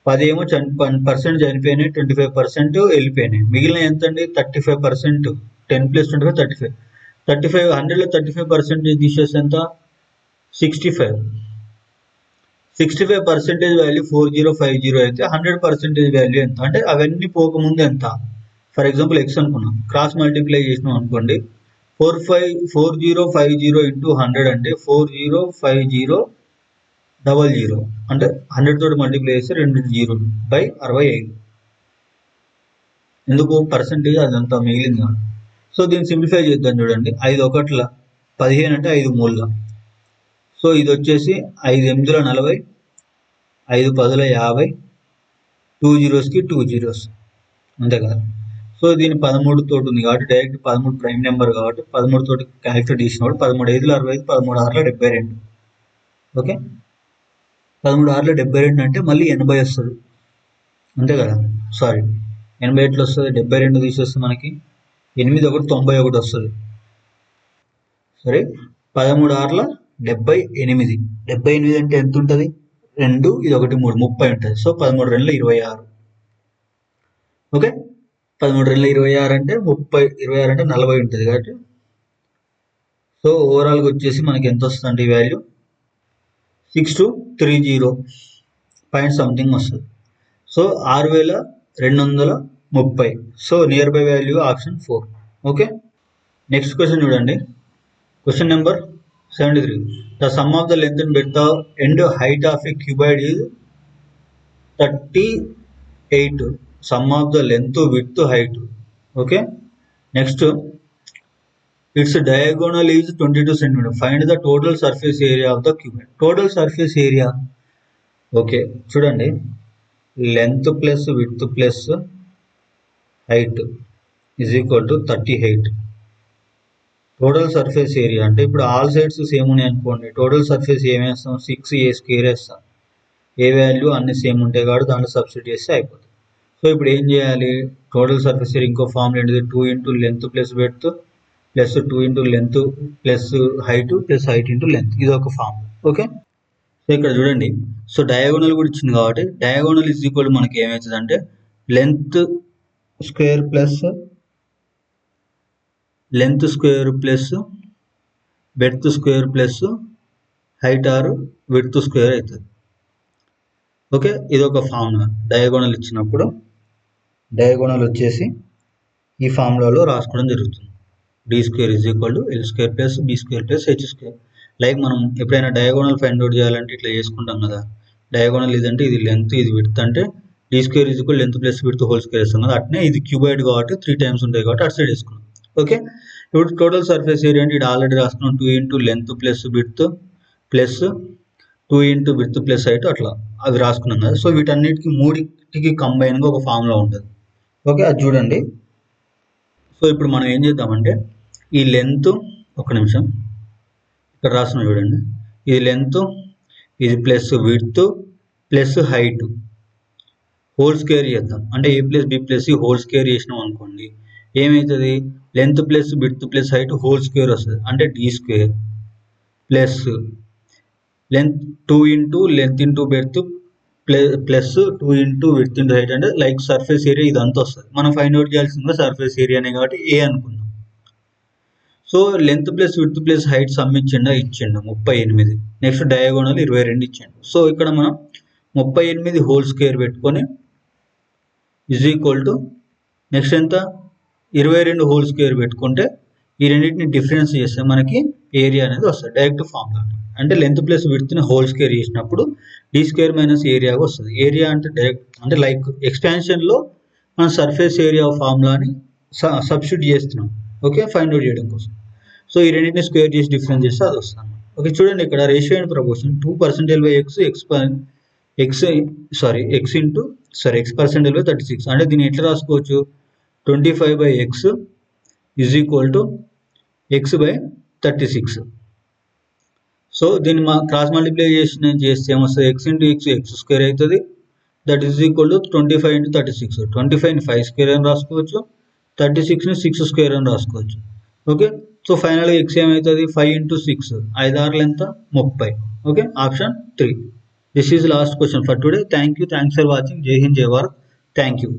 10% చనిపోయినాయి, 25% వెళ్ళిపోయినాయి, మిగిలిన ఎంత అండి, 35%. 10 + 25 35. 100లో 35% తీసేస్తే ఎంత, 65. 65% value 4050 అయితే 100% value ఎంత అంటే అవన్నీ పోకముందు ఎంత. ఫర్ ఎగ్జాంపుల్ ఎక్స్ అనుకున్నాం, క్రాస్ మల్టిప్లై చేసినాం అనుకోండి, 4050 ఇంటూ 100 అంటే 405000 అంటే 100 తోటి మల్టిప్లై చేస్తే 2 జీరోలు బై 65. ఎందుకు, పర్సెంటేజ్ అదంతా మిగిలింది కాదు. సో దీన్ని సింప్లిఫై చేద్దాం చూడండి. 5 1ల 15 అంటే 5 3ల. సో ఇది వచ్చేసి 5 8ల 40, 5 10ల 50, 2 జీరోస్కి 2 జీరోస్, అంతే కదా. సో దీని 13 తోటి ఉంది కాబట్టి డైరెక్ట్ 13 ప్రైమ్ నెంబర్ కాబట్టి 13 తోటి క్యాలిక్యులేట్ చేసినప్పుడు 13 5ల 65, 13 6ల 72. ఓకే, 13 6ల 72 అంటే మళ్ళీ 80 వస్తుంది, అంతే కదా. సారీ, 80 ఎట్లా వస్తుంది, 72 తీసేస్తే మనకి 8 1 91 వస్తుంది. సరే, 13 6ల 78. 78 అంటే ఎంత ఉంటుంది, 2 ఇది 1 3 30 ఉంటుంది. సో 13 2ల 26. ఓకే, 13 2ల 26 అంటే 30, 26 అంటే 40 ఉంటుంది కాబట్టి. సో ఓవరాల్గా వచ్చేసి మనకి ఎంత వస్తుంది ఈ వాల్యూ, 6230 పాయింట్ సంథింగ్ వస్తుంది. So 6230. So near by value option 4. Okay, next question చూడండి. Question number 73. The sum of the length and width and height of a cuboid is 38. Sum of the length, width, height. Okay. Next, its diagonal is 22 centimeter. Find the total surface area of the cuboid. Total surface area. Okay. చూడండి, length plus width plus height is equal to 38. Total surface area అంటే ఇప్పుడు all sides same ఉన్నాయి అనుకోండి, total surface ఏమేస్తాం, 6a square వేస్తాం. ఏ value అన్ని same ఉంటాయి కాబట్టి దాంట్లో సబ్స్టిట్యూట్ చేస్తే అయిపోతుంది. సో ఇప్పుడు ఏం చేయాలి, టోటల్ సర్ఫేస్ ఏరియా ఇంకో ఫార్ములా ఏంటిది, 2 into length plus width plus 2 into length plus height plus height into length. ఇది ఒక ఫార్ములా. ఓకే. సో ఇక్కడ చూడండి, సో డయాగోనల్ కూడా ఇచ్చింది కాబట్టి డయాగోనల్ ఈజ్ ఈక్వల్ మనకి ఏమవుతుంది అంటే length square plus length square plus breadth square plus height or width square అవుతుంది. ఓకే, ఇది ఒక ఫార్ములా. డయాగోనల్ ఇచ్చినప్పుడు డయాగోనల్ వచ్చేసి ఈ ఫార్ములాలో రాసుకోవడం జరుగుతుంది. D square is equal to L square plus B square plus H square. Like మనం ఎప్పుడైనా డయాగోనల్ ఫైండ్ అవుట్ చేయాలంటే ఇట్లా చేసుకుంటాం కదా, డయాగోనల్ ఇదంటే ఇది లెంత్, ఇది విడ్త్ అంటే D square is equal length plus width whole square వేస్తాం కదా, అట్నే ఇది క్యూబాయిడ్ కాబట్టి 3 టైమ్స్ ఉంటాయి కాబట్టి అటు సైడ్ వేసుకున్నాం. ఓకే, ఇప్పుడు టోటల్ సర్ఫేస్ ఏరియా అంటే ఇది ఆల్రెడీ రాసుకున్నాం, 2 into length plus width plus 2 into width plus height, అట్లా అవి రాసుకున్నాం కదా. సో వీటన్నిటికి మూడింటికి కంబైన్గా ఒక ఫార్ములా ఉంటుంది. ఓకే, అది చూడండి. సో ఇప్పుడు మనం ఏం చేద్దామంటే ఈ లెంత్, ఒక నిమిషం ఇక్కడ రాసిన చూడండి, ఇది లెంత్, ఇది plus width plus height whole square చేద్దాం. అంటే A plus B plus C whole square చేసినాం అనుకోండి, ఏమవుతుంది, length plus width plus height whole square వస్తుంది. అంటే D square plus length 2 into length into breadth plus 2 into width into height, అంటే like surface area ఇదంతా వస్తుంది. మనం ఫైండ్ అవుట్ చేయాల్సిందిగా సర్ఫేస్ ఏరియానే కాబట్టి ఏ అనుకుందాం. So length plus width plus height sum ఇచ్చిండు 38. నెక్స్ట్ డయాగోనల్ 22 ఇచ్చిండు. సో ఇక్కడ మనం 38 హోల్ స్క్వేర్ పెట్టుకొని ఇజ్ ఈక్వల్ టు నెక్స్ట్ ఎంత 22 హోల్ స్క్వేర్ పెట్టుకుంటే ఈ రెండింటిని డిఫరెన్స్ చేస్తే మనకి ఏరియా అనేది వస్తుంది. డైరెక్ట్ ఫార్ములా అంటే లెంత్ ప్లస్ విడ్త్ని హోల్ స్క్వేర్ చేసినప్పుడు డి స్క్వేర్ మైనస్ ఏరియాగా వస్తుంది. ఏరియా అంటే డైరెక్ట్ అంటే లైక్ ఎక్స్పాన్షన్లో మనం సర్ఫేస్ ఏరియా ఫార్ములాని సబ్స్టిట్యూట్ చేస్తున్నాం. ఓకే, ఫైండ్ అవుట్ చేయడం కోసం. సో ఈ రెండింటిని స్క్వేర్ చేసి డిఫరెన్స్ చేస్తే అది వస్తుంది. ఓకే, చూడండి ఇక్కడ ratio and proportion 2%/x x%/36. అంటే దీన్ని ఎట్లా రాసుకోవచ్చు, 25/x is equal to x/36. So దీన్ని క్రాస్ మల్టిప్లై చేస్తే ఏమొస్తుంది, x ఇంటూ x స్క్వేర్ అవుతుంది. That is equal to 25 into 36. 25ని 5 square అని రాసుకోవచ్చు, 36ని 6 స్క్వేర్ అని రాసుకోవచ్చు. ఓకే, సో ఫైనల్గా x ఏమవుతుంది, 5 ఇంటూ 6 5 6 ఎంత 30. Okay, option 3. This is lost question for today. Thank you, thanks for watching. జై హింద్, జై భారత్. Thank you.